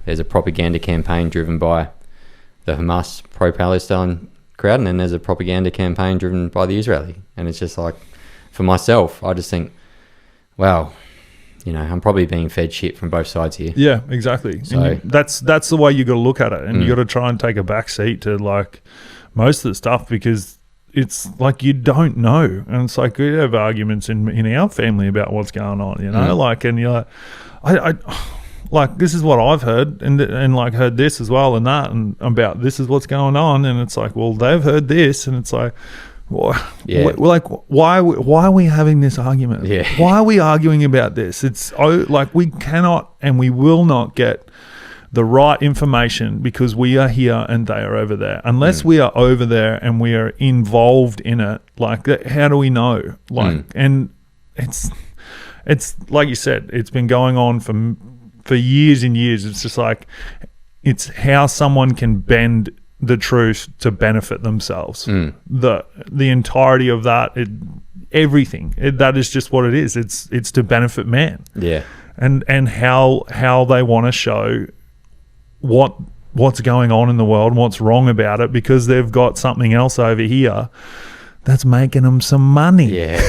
There's a propaganda campaign driven by the Hamas pro-Palestine crowd, and then there's a propaganda campaign driven by the Israeli. And it's just for myself, I just think, wow, I'm probably being fed shit from both sides here. Yeah, exactly. So that's the way you got to look at it, and you got to try and take a back seat to most of the stuff, because it's you don't know, and it's we have arguments in our family about what's going on, and you're I this is what I've heard, and heard this as well, and that, and about this is what's going on, and it's well, they've heard this, and it's yeah. Why are we having this argument? Yeah. Why are we arguing about this? It's we cannot and we will not get the right information because we are here and they are over there. Unless we are over there and we are involved in it, how do we know? And it's like you said, it's been going on for years and years. It's just it's how someone can bend the truth to benefit themselves. The entirety of that, everything, that is just what it is. It's to benefit man. Yeah. And how they want to show what's going on in the world and what's wrong about it, because they've got something else over here that's making them some money. Yeah.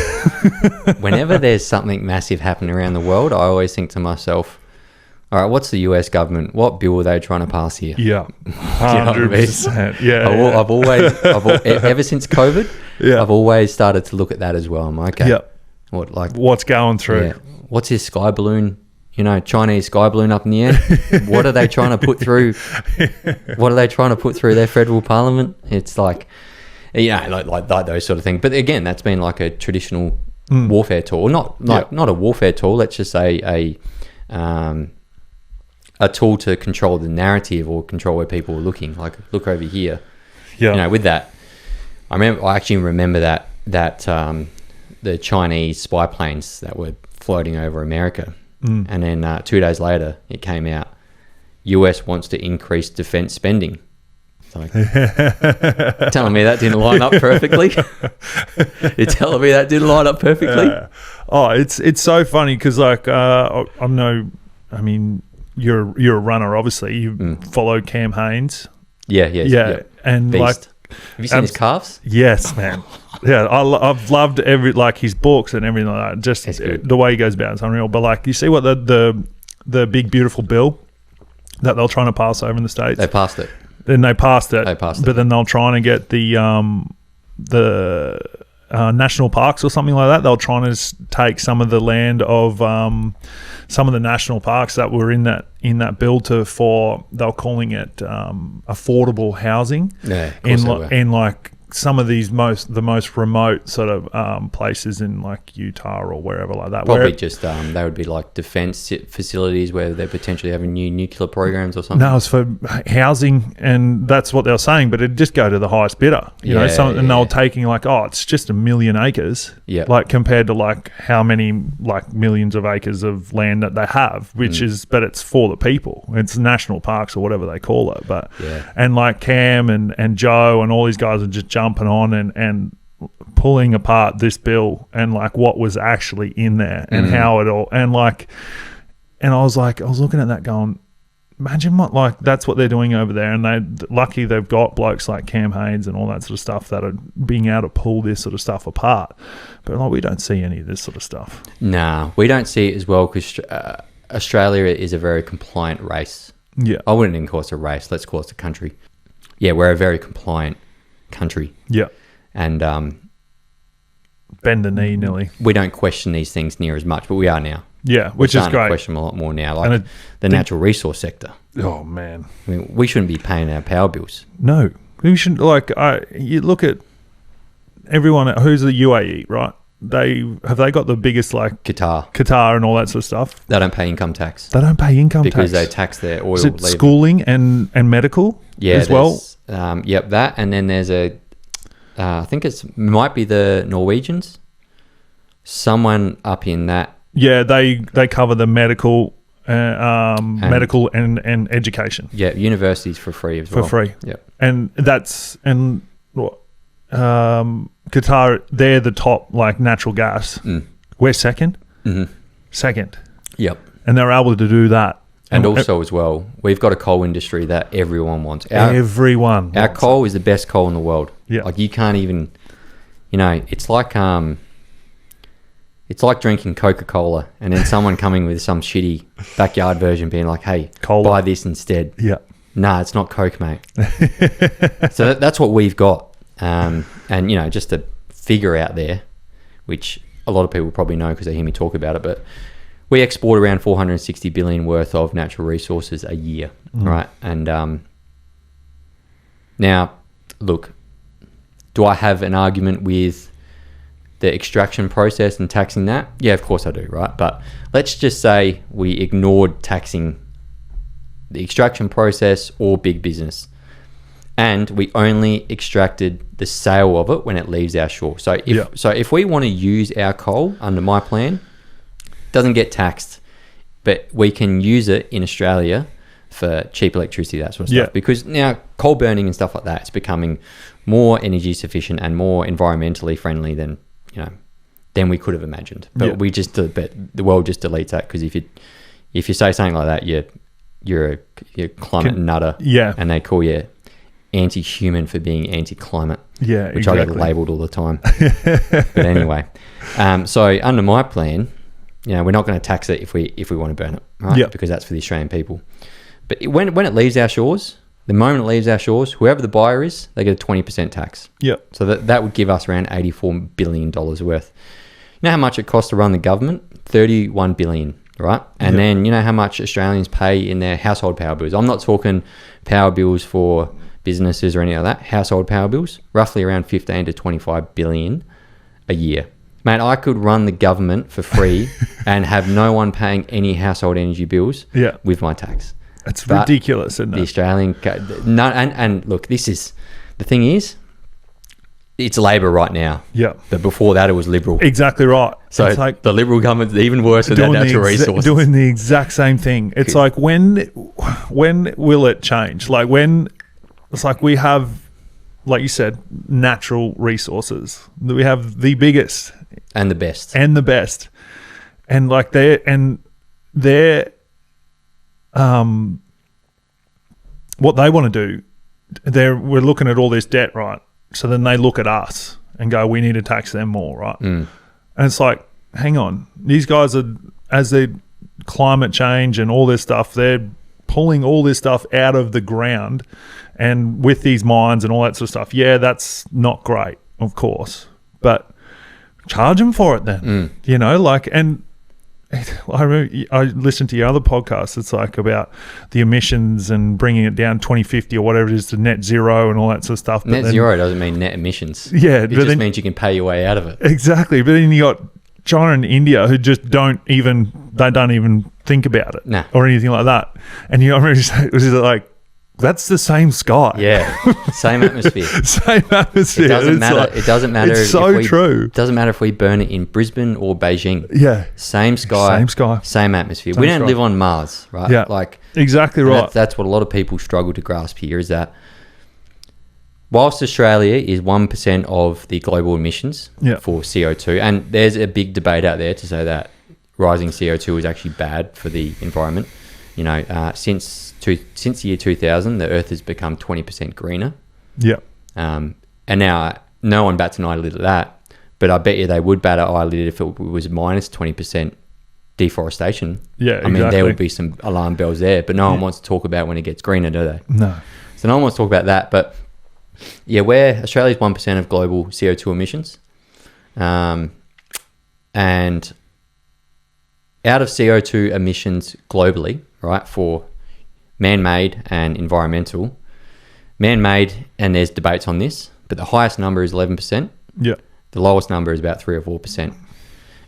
Whenever there's something massive happening around the world, I always think to myself, all right, what's the US government? What bill are they trying to pass here? Yeah, 100%. Yeah, I've always, ever since COVID, I've always started to look at that as well. I'm like, okay, what's going through? Yeah, what's this sky balloon? Chinese sky balloon up in the air. What are they trying to put through? What are they trying to put through their federal parliament? It's like those sort of things. But again, that's been a traditional warfare tool, not a warfare tool. Let's just say a tool to control the narrative or control where people are looking. Like, look over here. Yeah. You know, with that, I actually remember that the Chinese spy planes that were floating over America, and then 2 days later it came out, US wants to increase defense spending. Like, telling me that didn't line up perfectly. You're telling me that didn't line up perfectly? Oh, it's so funny because like I mean you're a runner, obviously. You follow Cam Haines. Yeah. And Beast. like, have you seen his calves? Yes, man. Yeah, I've loved like his books and everything like that. Just the way he goes about it's unreal. But like, you see what the big beautiful bill that they're trying to pass over in the States? They passed it. Then they passed it. But then they're trying to get the national parks or something like that. They're trying to take some of the land of some of the national parks that were in that bill they're calling it affordable housing. Yeah, in like some of these the most remote sort of places in like Utah or wherever like that. Probably just they would be like defense facilities where they're potentially having new nuclear programs or something. No, it's for housing, and that's what they're saying. But it'd just go to the highest bidder, and they were taking like, it's just 1 million acres, like compared to like how many like millions of acres of land that they have, which is, but it's for the people. It's national parks or whatever they call it. But and like Cam and Joe and all these guys are just jumping on and pulling apart this bill and like what was actually in there and how it all and I was looking at that going, imagine what, like, that's what they're doing over there, and they've got blokes like Cam Haines and all that sort of stuff that are being able to pull this sort of stuff apart. But like, we don't see any of this sort of stuff. Nah, we don't see it as well because Australia is a very compliant race. Yeah, I wouldn't even call it a race. Let's call it a country. Yeah, we're a very compliant country. Yeah, and bend the knee nearly. We don't question these things near as much, but we are now. Yeah, which is great. Question them a lot more now, like the natural resource sector. Oh man, I mean, we shouldn't be paying our power bills. No, we shouldn't. Like, you look at everyone who's the UAE, right? They got the biggest, like Qatar and all that sort of stuff. They don't pay income tax. They don't pay income because tax they tax their oil. Is it schooling and medical? Yeah, as well. Yep, that, and then there's I think might be the Norwegians. Someone up in that. Yeah, they cover the medical, medical and education. Yeah, universities for free as well. For free. Yeah, and Qatar, they're the top, like, natural gas. We're second. Mm-hmm. Second. Yep. And they're able to do that. And also as well, we've got a coal industry that everyone wants. Our coal is the best coal in the world. Yeah. Like, you can't even, it's like drinking Coca-Cola and then someone coming with some shitty backyard version being like, hey, Cola. Buy this instead. Yeah. Nah, it's not Coke, mate. So that's what we've got. And, just a figure out there, which a lot of people probably know because they hear me talk about it, but we export around 460 billion worth of natural resources a year, right? And now, look, do I have an argument with the extraction process and taxing that? Yeah, of course I do, right? But let's just say we ignored taxing the extraction process or big business, and we only extracted the sale of it when it leaves our shore. So if we want to use our coal under my plan, doesn't get taxed, but we can use it in Australia for cheap electricity, that sort of stuff. Because now coal burning and stuff like that, it's becoming more energy sufficient and more environmentally friendly than we could have imagined. But the world just deletes that, because if you say something like that, you're a climate nutter. Yeah. And they call you anti-human for being anti-climate. Yeah, which I get labelled all the time. But anyway, so under my plan, we're not going to tax it if we want to burn it, right? Yep. Because that's for the Australian people. But when it leaves our shores, the moment it leaves our shores, whoever the buyer is, they get a 20% tax. Yep. So that would give us around $84 billion worth. You know how much it costs to run the government? $31 billion, right? And then you know how much Australians pay in their household power bills? I'm not talking power bills for businesses or any of that. Household power bills, roughly around 15 to 25 billion a year. Mate, I could run the government for free and have no one paying any household energy bills with my tax. It's But ridiculous, isn't the it? Australian... No, and look, this is... The thing is, it's Labor right now. Yeah. But before that, it was Liberal. Exactly right. So it's like the Liberal government's even worse with their natural resources. doing the exact same thing. It's like, when will it change? Like, when... It's like we have, like you said, natural resources. We have the biggest... And the best. And like they're what they want to do, we're looking at all this debt, right? So then they look at us and go, we need to tax them more, right? And it's like, hang on, these guys are, as they climate change and all this stuff, they're pulling all this stuff out of the ground, and with these mines and all that sort of stuff. Yeah, that's not great, of course, but charge them for it then. You know, like, and I listened to your other podcast. It's like about the emissions and bringing it down 2050 or whatever it is to net zero and all that sort of stuff. Net zero doesn't mean net emissions. Yeah. It just means you can pay your way out of it. Exactly. But then you got China and India who just don't even think about it or anything like that. And you know, I remember it was like, that's the same sky. Yeah, same atmosphere. Same atmosphere. It doesn't matter. Like, it doesn't matter. It's so true. It doesn't matter if we burn it in Brisbane or Beijing. Yeah. Same sky. Same atmosphere. We don't live on Mars, right? Yeah. Like, exactly right. That's what a lot of people struggle to grasp here, is that whilst Australia is 1% of the global emissions for CO2, and there's a big debate out there to say that rising CO2 is actually bad for the environment. You know, since the year 2000, the Earth has become 20% greener. Yeah. And now no one bats an eyelid at that, but I bet you they would bat an eyelid if it was minus 20% deforestation. Yeah, exactly. I mean, there would be some alarm bells there, but no one wants to talk about when it gets greener, do they? No. So no one wants to talk about that, but yeah, Australia's 1% of global CO2 emissions. And out of CO2 emissions globally, right, for man-made and environmental, man-made, and there's debates on this, but the highest number is 11%. Yeah. The lowest number is about 3 or 4%.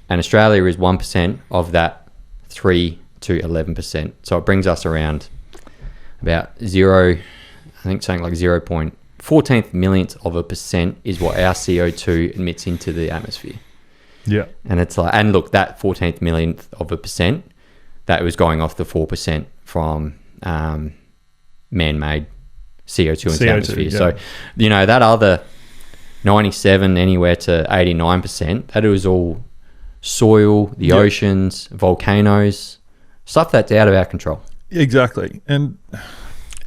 And Australia is 1% of that 3 to 11%. So it brings us around about something like 0.14 millionth of a percent is what our CO2 emits into the atmosphere. Yeah. And it's like, and look, that 14th millionth of a percent, that was going off the 4% from man-made CO2 into the atmosphere. Yeah. So, you know, that other 97 anywhere to 89%, that was all soil, the oceans, volcanoes, stuff that's out of our control. Exactly. And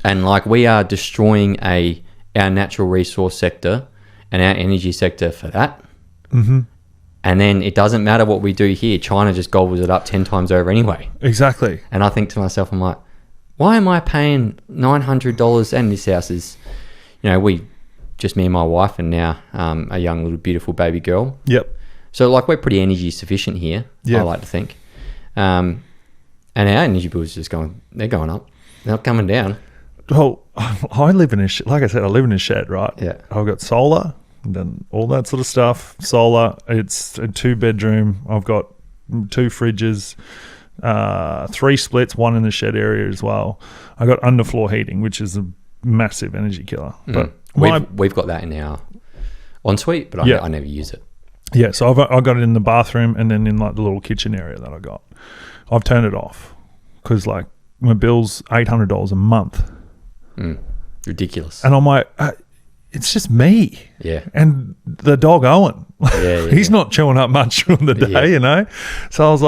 like, we are destroying our natural resource sector and our energy sector for that. Mm-hmm. And then it doesn't matter what we do here. China just gobbles it up 10 times over anyway. Exactly. And I think to myself, I'm like, why am I paying $900? And this house is, you know, me and my wife, and now a young little beautiful baby girl. Yep. So like, we're pretty energy sufficient here, I like to think. And our energy bills are they're going up. They're not coming down. Well, I live in a like I said, I live in a shed, right? Yeah. I've got solar. Done all that sort of stuff. Solar. It's a 2-bedroom. I've got 2 fridges, 3 splits, 1 in the shed area as well. I got underfloor heating, which is a massive energy killer. But we've got that in our ensuite, but I never use it. Yeah, so I got it in the bathroom, and then in like the little kitchen area that I got. I've turned it off because like my bill's $800 a month. Ridiculous. And I'm like, it's just me. Yeah. And the dog Owen. He's not chewing up much during the day, you know? So I was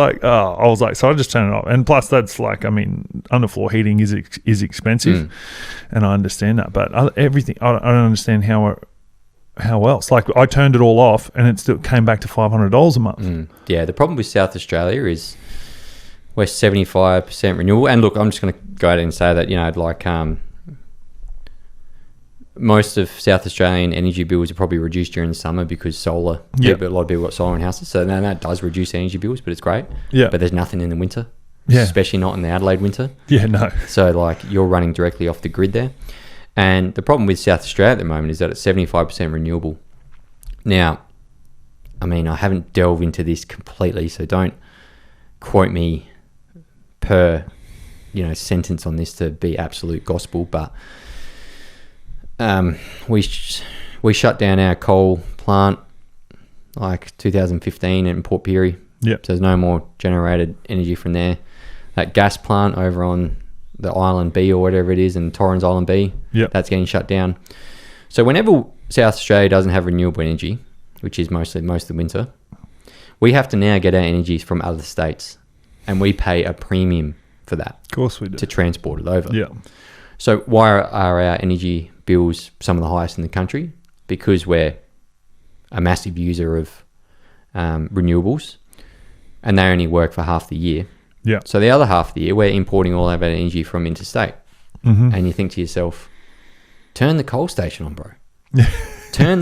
like, so I just turned it off. And plus that's like, I mean, underfloor heating is expensive. And I understand that. But everything, I don't understand how else. Like, I turned it all off and it still came back to $500 a month. Yeah. The problem with South Australia is we're 75% renewable. And look, I'm just going to go out and say that, you know, like, most of South Australian energy bills are probably reduced during the summer because solar. Yeah, but a lot of people got solar in houses, so that does reduce energy bills, but it's great. Yeah, but there's nothing in the winter. Yeah, especially not in the Adelaide winter. Yeah, no. So like, you're running directly off the grid there, and the problem with South Australia at the moment is that it's 75% renewable. Now, I mean, I haven't delved into this completely, so don't quote me per sentence on this to be absolute gospel, but we shut down our coal plant like 2015 in Port Pirie. Yep. So there's no more generated energy from there. That gas plant over on the Island B or whatever it is, in Torrens Island B, that's getting shut down. So whenever South Australia doesn't have renewable energy, which is most of the winter, we have to now get our energy from other states, and we pay a premium for that. Of course we do. To transport it over. Yeah. So why are our energy bills some of the highest in the country? Because we're a massive user of renewables, and they only work for half the year. Yeah. So the other half of the year, we're importing all of our energy from interstate. Mm-hmm. And you think to yourself, turn the coal station on, bro. turn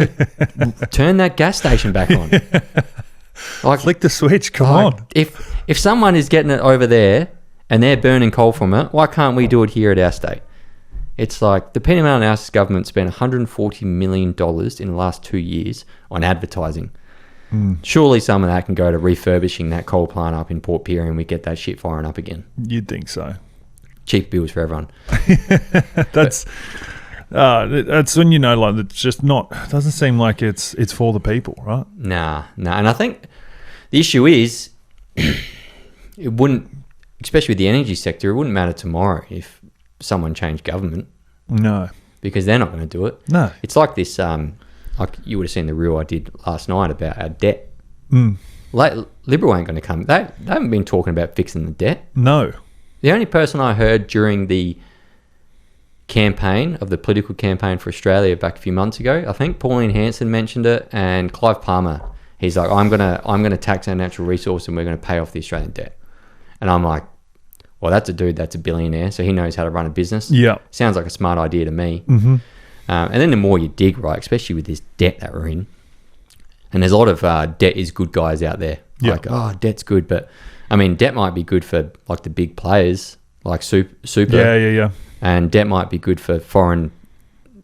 that gas station back on. Like, flick the switch. Come on. If someone is getting it over there and they're burning coal from it, why can't we do it here at our state? It's like the Peter Malinauskas government spent $140 million in the last 2 years on advertising. Surely some of that can go to refurbishing that coal plant up in Port Pirie, and we get that shit firing up again. You'd think so. Cheap bills for everyone. That's when like it's just not. It doesn't seem like it's for the people, right? Nah. And I think the issue is it wouldn't, especially with the energy sector, it wouldn't matter tomorrow if someone changed government. No, because they're not going to do it. No, it's like this. Like you would have seen the reel I did last night about our debt. Like, Liberal ain't going to come. They haven't been talking about fixing the debt. No. The only person I heard during the campaign of the political campaign for Australia back a few months ago, I think Pauline Hanson mentioned it, and Clive Palmer. He's like, I'm gonna tax our natural resource and we're going to pay off the Australian debt. And I'm like, well, that's a dude that's a billionaire, so he knows how to run a business. Yeah, sounds like a smart idea to me. Mm-hmm. And then the more you dig, right, especially with this debt that we're in, and there's a lot of debt is good guys out there. Yeah. Like, oh, debt's good. But, I mean, debt might be good for, like, the big players, like Super. Yeah. And debt might be good for foreign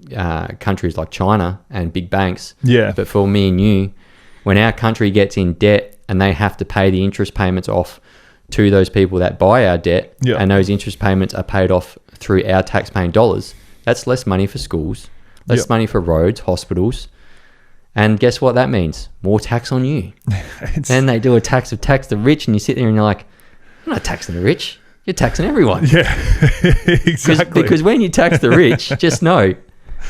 countries like China and big banks. Yeah. But for me and you, when our country gets in debt and they have to pay the interest payments off to those people that buy our debt, and those interest payments are paid off through our tax-paying dollars, that's less money for schools, less money for roads, hospitals. And guess what that means? More tax on you. Then they do a tax the rich, and you sit there and you're like, I'm not taxing the rich. You're taxing everyone. Yeah, exactly. Because when you tax the rich, just know,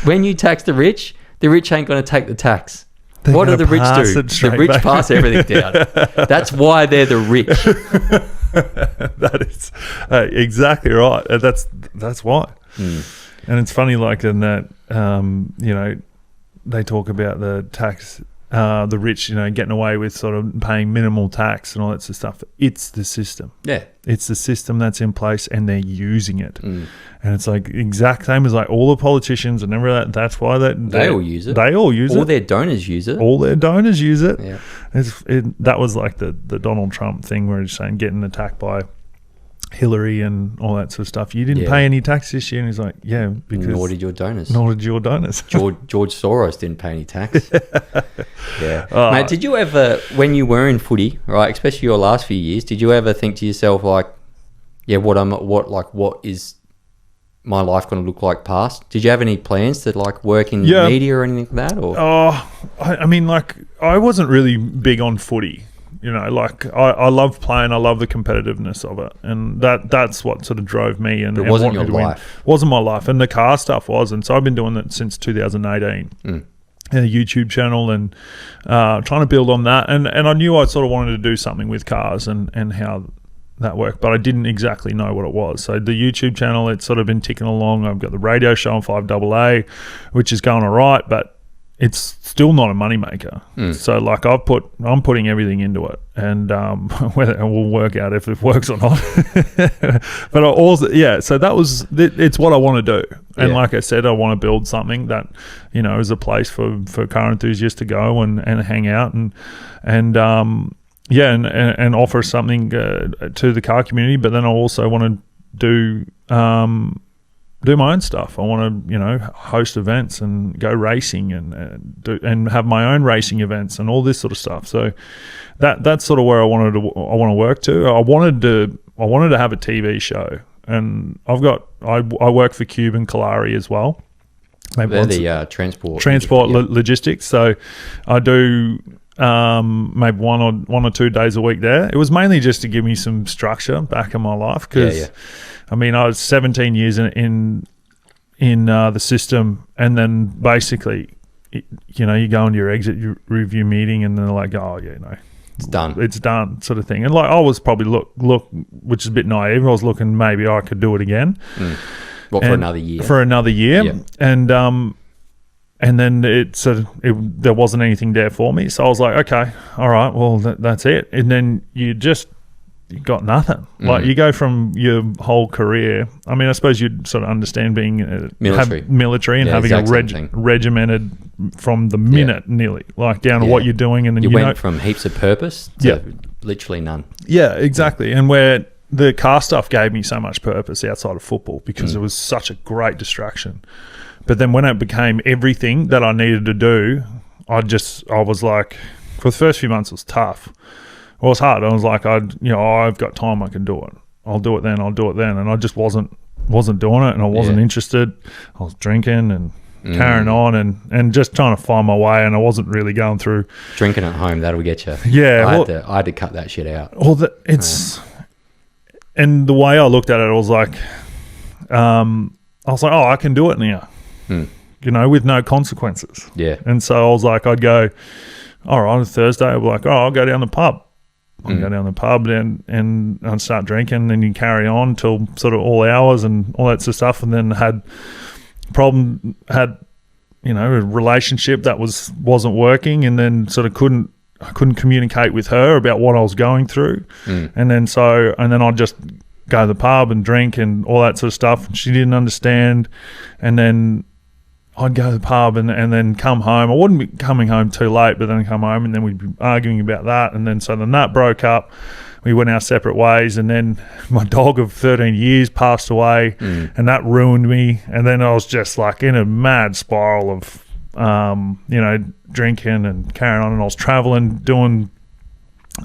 when you tax the rich ain't going to take the tax. What do the rich do? The rich pass everything down. That's why they're the rich. That is exactly right. That's why. And it's funny, like in that, they talk about the tax, the rich, getting away with sort of paying minimal tax and all that sort of stuff. It's the system. Yeah. It's the system that's in place, and they're using it. And it's like exact same as like all the politicians and everything. That's why they all use it. They all use it. All their donors use it. All their donors use it. Yeah. That was like the Donald Trump thing where he's saying getting attacked by Hillary and all that sort of stuff. You didn't pay any tax this year, and he's like, yeah, because nor did your donors. George Soros didn't pay any tax. Mate, did you ever, when you were in footy, right, especially your last few years, did you ever think to yourself like, what is my life going to look like past? Did you have any plans to like work in media or anything like that? Or I mean, like, I wasn't really big on footy. Like I love playing. I love the competitiveness of it, and that's what sort of drove me. And it wasn't your life. Wasn't my life, and the car stuff was. And so I've been doing that since 2018. And a YouTube channel and trying to build on that. And I knew I sort of wanted to do something with cars and how that worked, but I didn't exactly know what it was. So the YouTube channel, it's sort of been ticking along. I've got the radio show on 5AA, which is going all right, but it's still not a moneymaker. So like I'm putting everything into it, and whether it will work out if it works or not. But I also, so it's what I want to do. And like I said, I want to build something that, is a place for car enthusiasts to go and hang out and offer something to the car community. But then I also want to do my own stuff. I want to, host events and go racing and have my own racing events and all this sort of stuff. So that's sort of where I want to work to. I wanted to have a TV show and I work for Cube and Kalari as well. Maybe they're the transport logistics. So I do maybe one or 2 days a week there. It was mainly just to give me some structure back in my life because I mean I was 17 years in the system, and then basically you go into your exit review meeting and they're like, oh yeah, it's done sort of thing. And like I was probably look which is a bit naive, I was looking maybe I could do it again. For another year? Yeah. And then there wasn't anything there for me. So I was like, okay, all right, well, that's it. And then you got nothing. Like you go from your whole career. I mean, I suppose you'd sort of understand being military and having a regimented from the minute nearly, like down to what you're doing. And then you went from heaps of purpose to literally none. Yeah, exactly. And where the car stuff gave me so much purpose outside of football because it was such a great distraction. But then when it became everything that I needed to do, I was like, for the first few months it was tough. It was hard. I was like, I've got time, I can do it. I'll do it then. And I just wasn't doing it, and I wasn't interested. I was drinking and carrying on and just trying to find my way, and I wasn't really going through. Drinking at home, that'll get you. Yeah. I had to cut that shit out. Well, and the way I looked at it, I was like, oh, I can do it now. With no consequences. Yeah. And so I was like, I'd go, all right, on Thursday, I'd be like, I'll go down the pub. I'll go down the pub and I'd start drinking, and you carry on till sort of all hours and all that sort of stuff. And then had a relationship that wasn't working, and then sort of I couldn't communicate with her about what I was going through. And then I'd just go to the pub and drink and all that sort of stuff. And she didn't understand. And then I'd go to the pub and then come home. I wouldn't be coming home too late, but then I'd come home and then we'd be arguing about that. And then that broke up. We went our separate ways. And then my dog of 13 years passed away, and that ruined me. And then I was just like in a mad spiral of, drinking and carrying on. And I was traveling,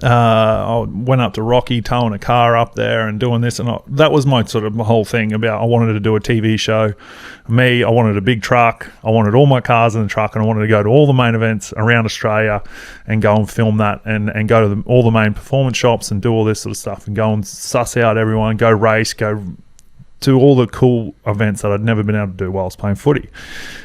I went up to Rocky, towing a car up there and doing this, and that was my sort of whole thing about I wanted to do a TV show. I wanted a big truck. I wanted all my cars in the truck, and I wanted to go to all the main events around Australia and go and film that and go to all the main performance shops and do all this sort of stuff and go and suss out everyone, go race, go to all the cool events that I'd never been able to do while I was playing footy.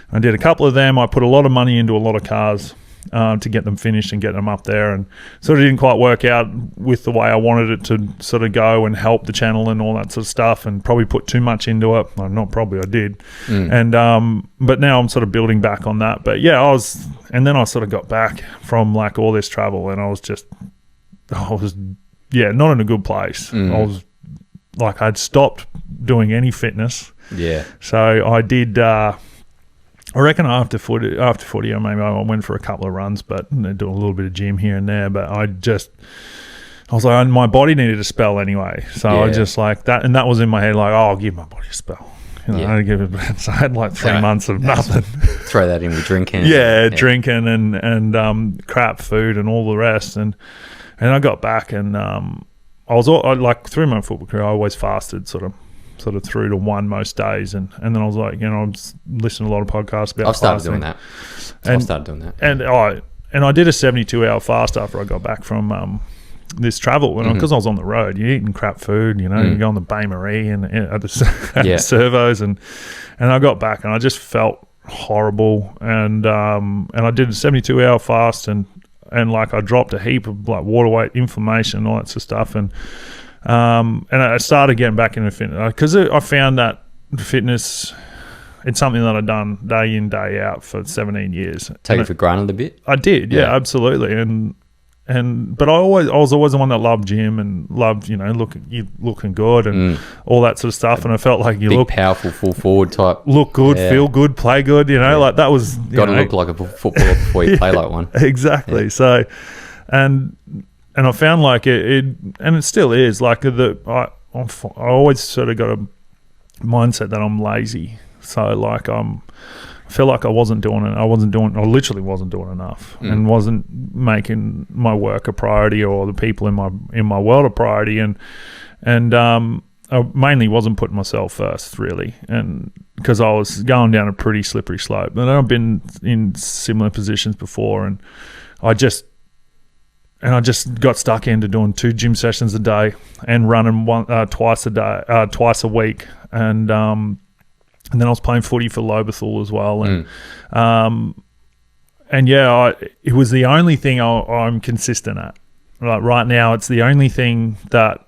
I did a couple of them. I put a lot of money into a lot of cars to get them finished and get them up there, and sort of didn't quite work out with the way I wanted it to sort of go and help the channel and all that sort of stuff, and probably put too much into it. Well, not probably, I did. And but now I'm sort of building back on that. But yeah, then I sort of got back from like all this travel, and I was not in a good place. I was like, I'd stopped doing any fitness. Yeah. So I did I reckon after footy, maybe I went for a couple of runs, but do a little bit of gym here and there. But I was like, my body needed a spell anyway. So I just like that, and that was in my head, like, I'll give my body a spell. I give it. So I had like 3 months of nothing. Throw that in with drinking. Drinking and crap food and all the rest, and I got back, and I like through my football career, I always fasted sort of through to 1 most days, and then I was like, I was listening to a lot of podcasts about. I've started doing that. And I did a 72-hour fast after I got back from this travel, because I was on the road. You're eating crap food, you go on the Bain Marie and at the servos, and I got back and I just felt horrible, and I did a 72-hour fast, and like I dropped a heap of like water weight, inflammation, all that sort of stuff, and I started getting back into fitness because I found that fitness, it's something that I've done day in, day out for 17 years. Take it for granted a bit? I did, yeah, absolutely. But I was always the one that loved gym and loved, looking good and all that sort of stuff. And I felt like big, powerful, full forward type. Look good, feel good, play good, like that was... Got to look like a footballer before you play like one. Exactly. Yeah. So, and I found like it, and it still is, like I always sort of got a mindset that I'm lazy. So like I feel like I literally wasn't doing enough, and wasn't making my work a priority or the people in my world a priority, and I mainly wasn't putting myself first, really, and because I was going down a pretty slippery slope. And I've been in similar positions before, and I just got stuck into doing 2 gym sessions a day and running twice a week, and then I was playing footy for Lobethal as well, and it was the only thing I'm consistent at. Like right now, it's the only thing that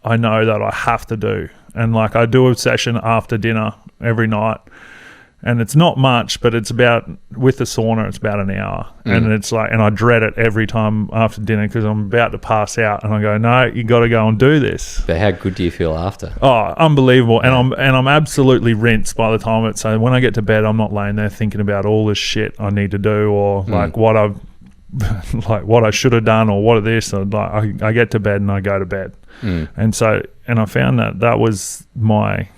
I know that I have to do, and like I do a session after dinner every night. And it's not much, but it's about, with the sauna, it's about an hour. And it's like, and I dread it every time after dinner because I'm about to pass out, and I go, no, you got to go and do this. But how good do you feel after? Oh, unbelievable. And I'm absolutely rinsed by the time it's, so when I get to bed, I'm not laying there thinking about all this shit I need to do, or like what I should have done, or what of this. Or like I get to bed and I go to bed. And so, and I found that was my,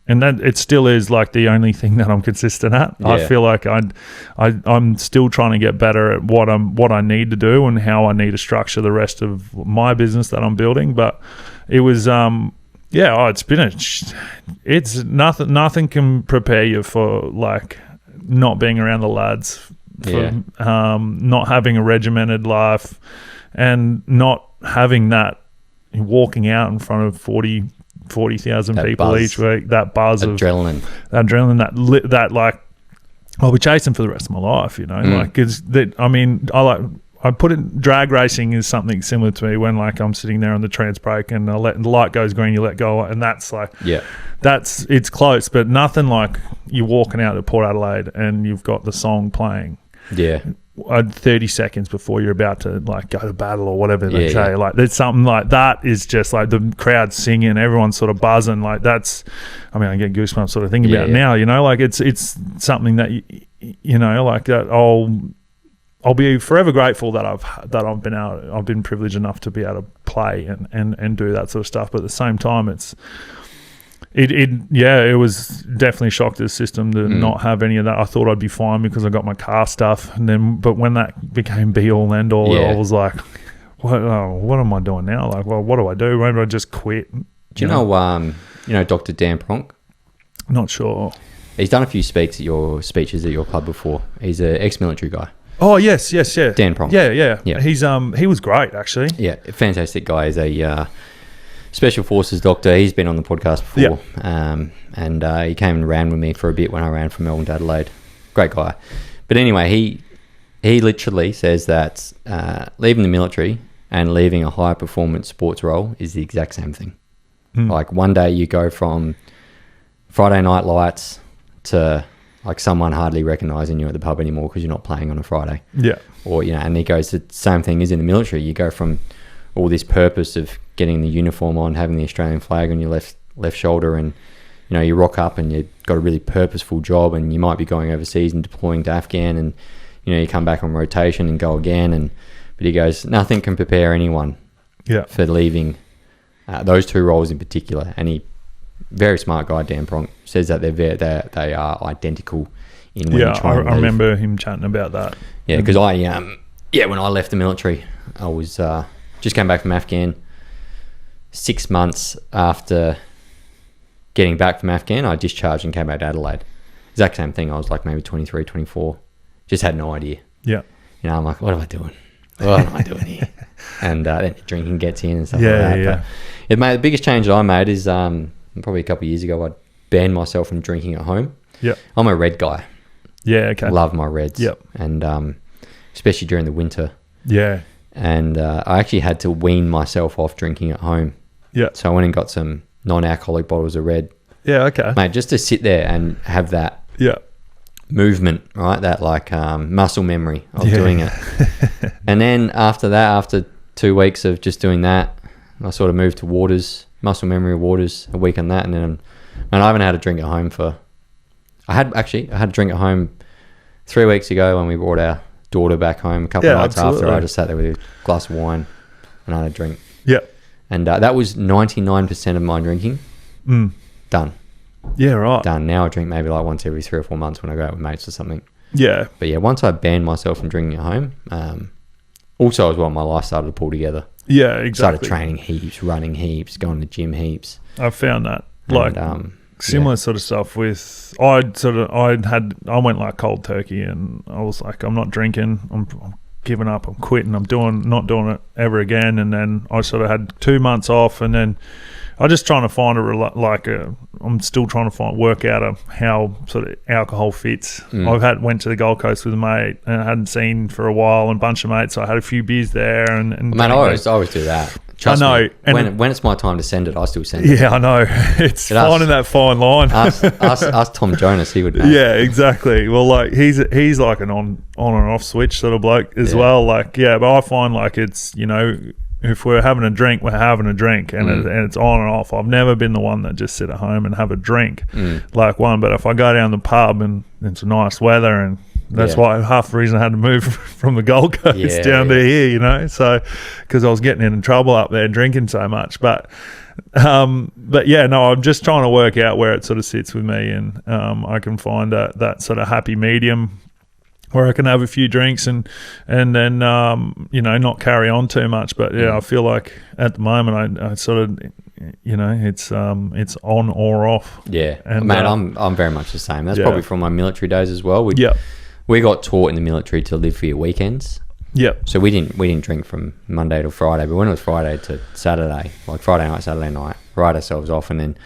and that it still is like the only thing that I'm consistent at. Yeah. I feel like I'm still trying to get better at what I need to do and how I need to structure the rest of my business that I'm building. But it was it's nothing can prepare you for like not being around the lads, for not having a regimented life, and not having that walking out in front of 40,000 people buzz, each week, that buzz adrenaline, that like I'll be chasing for the rest of my life, you know. Like, cause that, I mean, I put it, drag racing is something similar to me when like I'm sitting there on the trans brake and the light goes green, you let go, and that's like, it's close, but nothing like you walking out at Port Adelaide and you've got the song playing 30 seconds before you're about to like go to battle or whatever they say. Like there's something like that is just like the crowd singing, everyone's sort of buzzing. Like that's, I mean, I get goosebumps sort of thinking about it now, you know, like it's something that you know, like that I'll be forever grateful that I've been privileged enough to be able to play and do that sort of stuff. But at the same time, it was definitely shocked to the system to not have any of that. I thought I'd be fine because I got my car stuff, but when that became be all and end all, I was like, what am I doing now? Like, well, what do I do? Maybe I just quit. Do you know Dr. Dan Pronk? Not sure. He's done a few speeches at your club before. He's an ex-military guy. Oh yes, yeah. Dan Pronk. Yeah. He's he was great actually. Yeah, fantastic guy. He's a Special Forces doctor. He's been on the podcast before, and he came and ran with me for a bit when I ran from Melbourne to Adelaide. Great guy. But anyway, he literally says that leaving the military and leaving a high performance sports role is the exact same thing. Like one day you go from Friday night lights to like someone hardly recognising you at the pub anymore because you're not playing on a Friday. Yeah. Or, you know, and he goes, the same thing is in the military. You go from all this purpose of getting the uniform on, having the Australian flag on your left shoulder, and you know you rock up and you've got a really purposeful job, and you might be going overseas and deploying to Afghan, and you know you come back on rotation and go again, but he goes, nothing can prepare anyone for leaving those two roles in particular. And he, very smart guy, Dan Pronk, says that they are identical in when you try and leave. I remember him chatting about that. Yeah, because when I left the military, I was just came back from Afghan. 6 months after getting back from Afghan, I discharged and came back to Adelaide. Exact same thing. I was like maybe 23, 24. Just had no idea. Yeah. You know, I'm like, what am I doing? What am I doing here? And then drinking gets in and stuff like that. But the biggest change that I made is probably a couple of years ago, I banned myself from drinking at home. Yeah. I'm a red guy. Yeah, okay. Love my reds. Yep. And especially during the winter. Yeah. And I actually had to wean myself off drinking at home. Yeah. So I went and got some non-alcoholic bottles of red. Yeah, okay. Mate, just to sit there and have that movement, right? That like muscle memory of doing it. And then after 2 weeks of just doing that, I sort of moved to waters, muscle memory waters, a week on that. And then I haven't had a drink at home I had a drink at home 3 weeks ago when we brought our daughter back home a couple of nights after. I just sat there with a glass of wine and I had a drink. Yeah. And that was 99% of my drinking. Done. Yeah, right. Done. Now I drink maybe like once every 3 or 4 months when I go out with mates or something. Yeah. But yeah, once I banned myself from drinking at home, also as well, my life started to pull together. Yeah, exactly. Started training heaps, running heaps, going to the gym heaps. I found that like similar sort of stuff with I went like cold turkey, and I was like, I'm not drinking. I'm giving up. I'm quitting. I'm not doing it ever again. And then I sort of had 2 months off, and then I just trying to find I'm still trying to work out how sort of alcohol fits. Went to the Gold Coast with a mate and I hadn't seen for a while, and a bunch of mates. So I had a few beers there, and man, I always do that. Trust I know. Me, and when it's my time to send it, I still send it. Yeah, I know. It's finding that fine line. Ask Tom Jonas, he would know. Yeah, exactly. Well, like he's like an on and off switch sort of bloke as well. Like, yeah, but I find like it's, if we're having a drink, we're having a drink, and it's on and off. I've never been the one that just sit at home and have a drink but if I go down the pub and it's nice weather, and that's why half the reason I had to move from the Gold Coast down to here, so because I was getting in trouble up there drinking so much. But yeah, no, I'm just trying to work out where it sort of sits with me, and I can find that sort of happy medium where I can have a few drinks and then not carry on too much. But yeah, I feel like at the moment I sort of it's on or off. Yeah, and man, I'm very much the same. That's probably from my military days as well. We got taught in the military to live for your weekends. Yep. So we didn't drink from Monday to Friday, but when it was Friday to Saturday, like Friday night, Saturday night, write ourselves off, and then.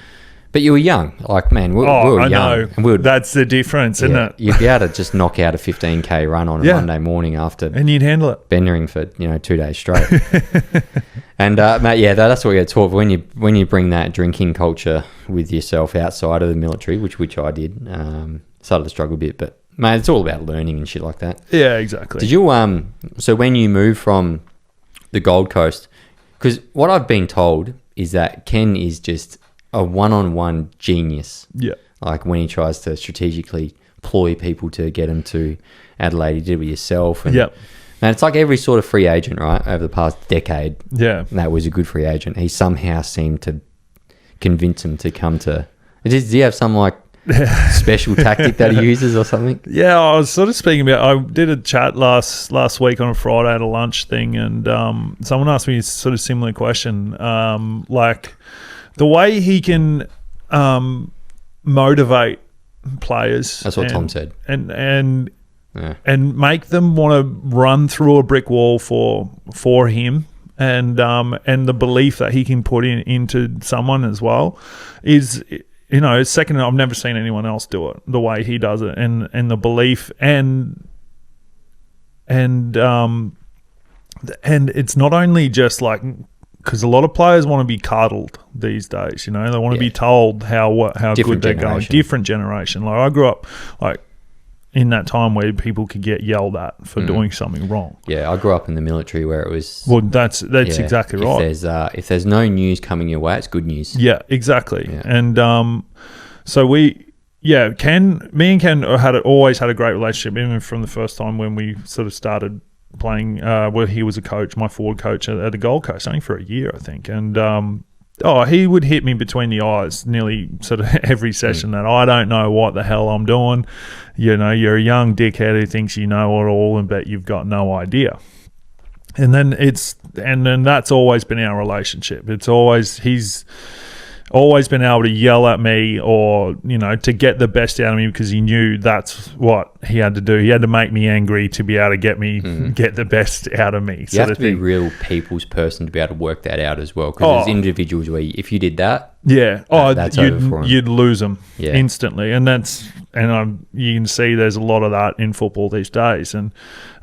But you were young, like, man, we were young. Know. And that's the difference, isn't it? You'd be able to just knock out a 15K run on a Monday morning after, and you'd handle it, bendering for 2 days straight. And Matt, that's what we get taught. When you bring that drinking culture with yourself outside of the military, which I did, started to struggle a bit. But mate, it's all about learning and shit like that. Yeah, exactly. Did you so when you moved from the Gold Coast, because what I've been told is that Ken is just a one-on-one genius. Yeah. Like when he tries to strategically ploy people to get them to Adelaide, you did it with yourself. And, man, it's like every sort of free agent, right, over the past decade. Yeah. That was a good free agent. He somehow seemed to convince him to come to... Does he have some like special tactic that he uses or something? Yeah, I was sort of speaking about... I did a chat last week on a Friday at a lunch thing, and someone asked me a sort of similar question. Like... The way he can motivate players. That's what Tom said. And make them want to run through a brick wall for him, and the belief that he can put into someone as well is, second. I've never seen anyone else do it the way he does it, and the belief and it's not only just like. Because a lot of players want to be cuddled these days, they want to be told how good they're going. Different generation. Like I grew up like in that time where people could get yelled at for doing something wrong. Yeah, I grew up in the military where it was. Well, that's exactly right. If there's no news coming your way, it's good news. Yeah, exactly. Yeah. And so me and Ken always had a great relationship, even from the first time when we sort of started playing where he was a coach, my forward coach at the Gold Coast, only for a year, I think. And he would hit me between the eyes nearly sort of every session that I don't know what the hell I'm doing. You're a young dickhead who thinks you know it all and bet you've got no idea. And then that's always been our relationship. It's always he's always been able to yell at me or, to get the best out of me because he knew that's what he had to do. He had to make me angry to be able to get the best out of me. You have to be a real people's person to be able to work that out as well. Because there's individuals where if you did that, that's you'd lose them instantly. And you can see there's a lot of that in football these days. And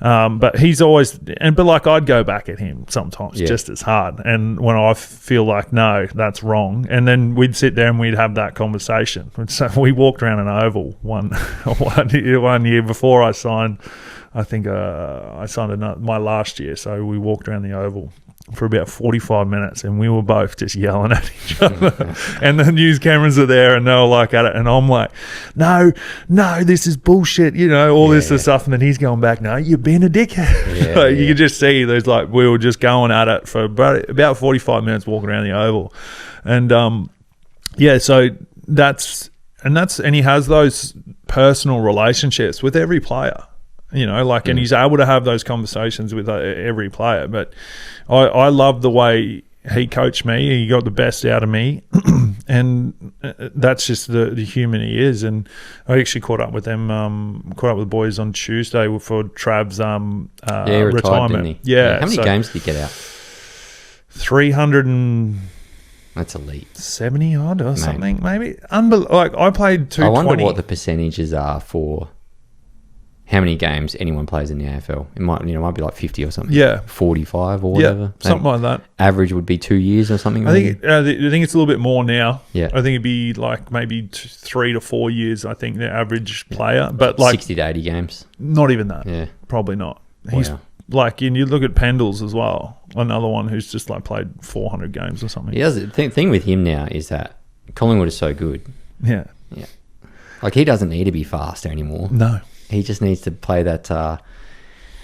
but he's always but like I'd go back at him sometimes just as hard. And when I feel like no, that's wrong, and then we'd sit there and we'd have that conversation. So we walked around an oval one year before I signed. I think I signed my last year, so we walked around the oval for about 45 minutes and we were both just yelling at each other. And the news cameras are there and they were like at it, and I'm like, no, this is bullshit, all this sort of stuff. And then he's going back, no, you're being a dickhead. You could just see there's like we were just going at it for about 45 minutes walking around the oval. And so and he has those personal relationships with every player. and he's able to have those conversations with every player. But I love the way he coached me. He got the best out of me, and that's just the human he is. And I actually caught up with them, caught up with the boys on Tuesday for Trav's retired, retirement. didn't he? Yeah. How many games did he get out? 300 and... That's elite. 70 odd or something, maybe. Like I played 220. I wonder what the percentages are for how many games anyone plays in the AFL. It might be like 50 or something. Yeah. 45 or whatever. Yeah, something like that. Average would be 2 years or something. I think it's a little bit more now. Yeah. I think it'd be like maybe 3 to 4 years, I think, the average player. But like 60 to 80 games. Not even that. Yeah. Probably not. Wow. He's like, and you look at Pendles as well, another one who's just like played 400 games or something. He does. The thing with him now is that Collingwood is so good. Yeah. Yeah. Like he doesn't need to be faster anymore. No. He just needs to play that.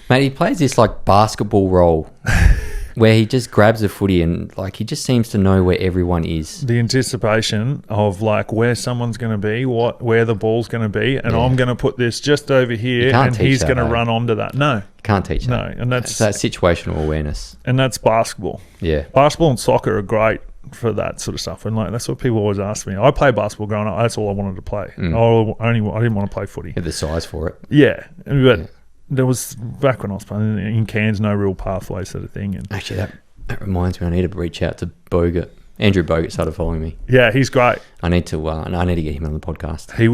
Mate, he plays this like basketball role where he just grabs the footy and like he just seems to know where everyone is. The anticipation of like where someone's going to be, where the ball's going to be, and I'm going to put this just over here, and he's going to run onto that. No, you can't teach that. No, and it's that situational awareness, and that's basketball. Yeah, basketball and soccer are great for that sort of stuff, and like that's what people always ask me. I played basketball growing up. That's all I wanted to play. I didn't want to play footy. You have the size for it. Yeah, but there was back when I was playing in Cairns, no real pathway sort of thing. And actually, that reminds me, I need to reach out to Bogut. Andrew Bogut started following me. Yeah, he's great. I need to get him on the podcast. He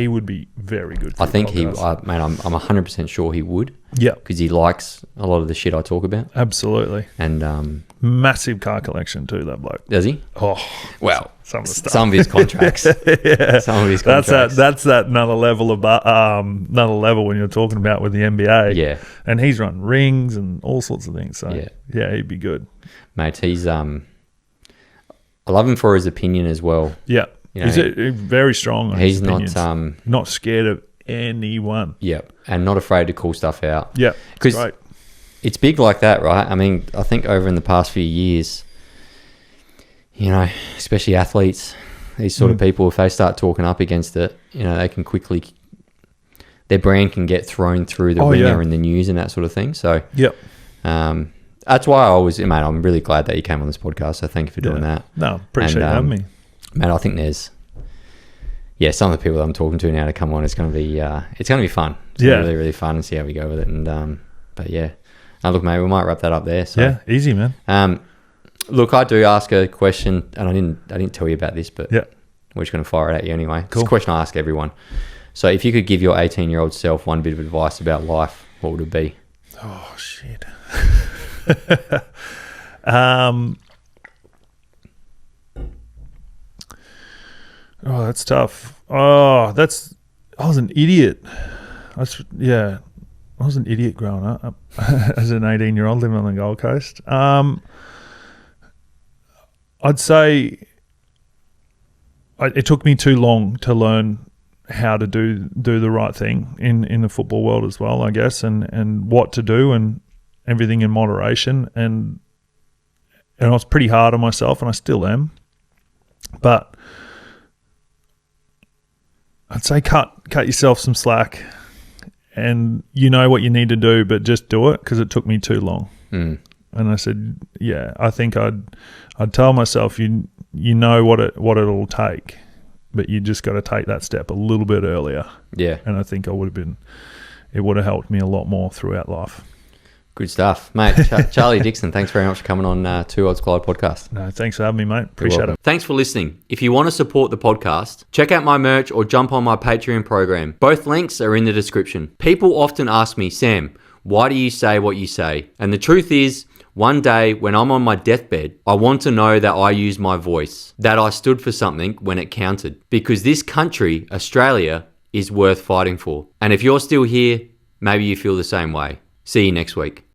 would be very good. I think I'm 100% sure he would. Yeah, because he likes a lot of the shit I talk about. Absolutely. And massive car collection too, that bloke. Does he? Oh, well, some of the stuff. Some of his contracts. Yeah, some of his contracts. That's another level another level when you're talking about with the NBA. Yeah, and he's run rings and all sorts of things. So yeah, he'd be good, mate. He's I love him for his opinion as well. Yeah, he's very strong. He's not scared of anyone. Yeah, and not afraid to call stuff out. Yeah, because it's big like that, right? I mean, I think over in the past few years, especially athletes, these sort of people, if they start talking up against it, they can quickly, their brand can get thrown through the ringer in the news and that sort of thing. So, that's why I'm really glad that you came on this podcast. So thank you for doing that. No, appreciate having me. Man, I think there's, some of the people that I'm talking to now to come on, it's going to be fun. It's really, really fun and see how we go with it. And, but yeah. Look, mate, we might wrap that up there. So. Yeah, easy, man. Look, I do ask a question, and I didn't tell you about this, but we're just going to fire it at you anyway. Cool. It's a question I ask everyone. So if you could give your 18-year-old self one bit of advice about life, what would it be? Oh, shit. That's tough. I was an idiot. I was an idiot growing up as an 18-year-old living on the Gold Coast. I'd say it took me too long to learn how to do the right thing in the football world as well, I guess, and what to do and everything in moderation. And I was pretty hard on myself, and I still am. But I'd say cut yourself some slack. And you know what you need to do, but just do it, because it took me too long. And I said, I think I'd tell myself, you know what it'll take, but you just got to take that step a little bit earlier. Yeah. And I think it would have helped me a lot more throughout life. Good stuff, mate. Charlie Dixon, thanks very much for coming on Two Odds Collide podcast. No, thanks for having me, mate. Appreciate it. Thanks for listening. If you want to support the podcast, check out my merch or jump on my Patreon program. Both links are in the description. People often ask me, Sam, why do you say what you say? And the truth is, one day when I'm on my deathbed, I want to know that I used my voice, that I stood for something when it counted. Because this country, Australia, is worth fighting for. And if you're still here, maybe you feel the same way. See you next week.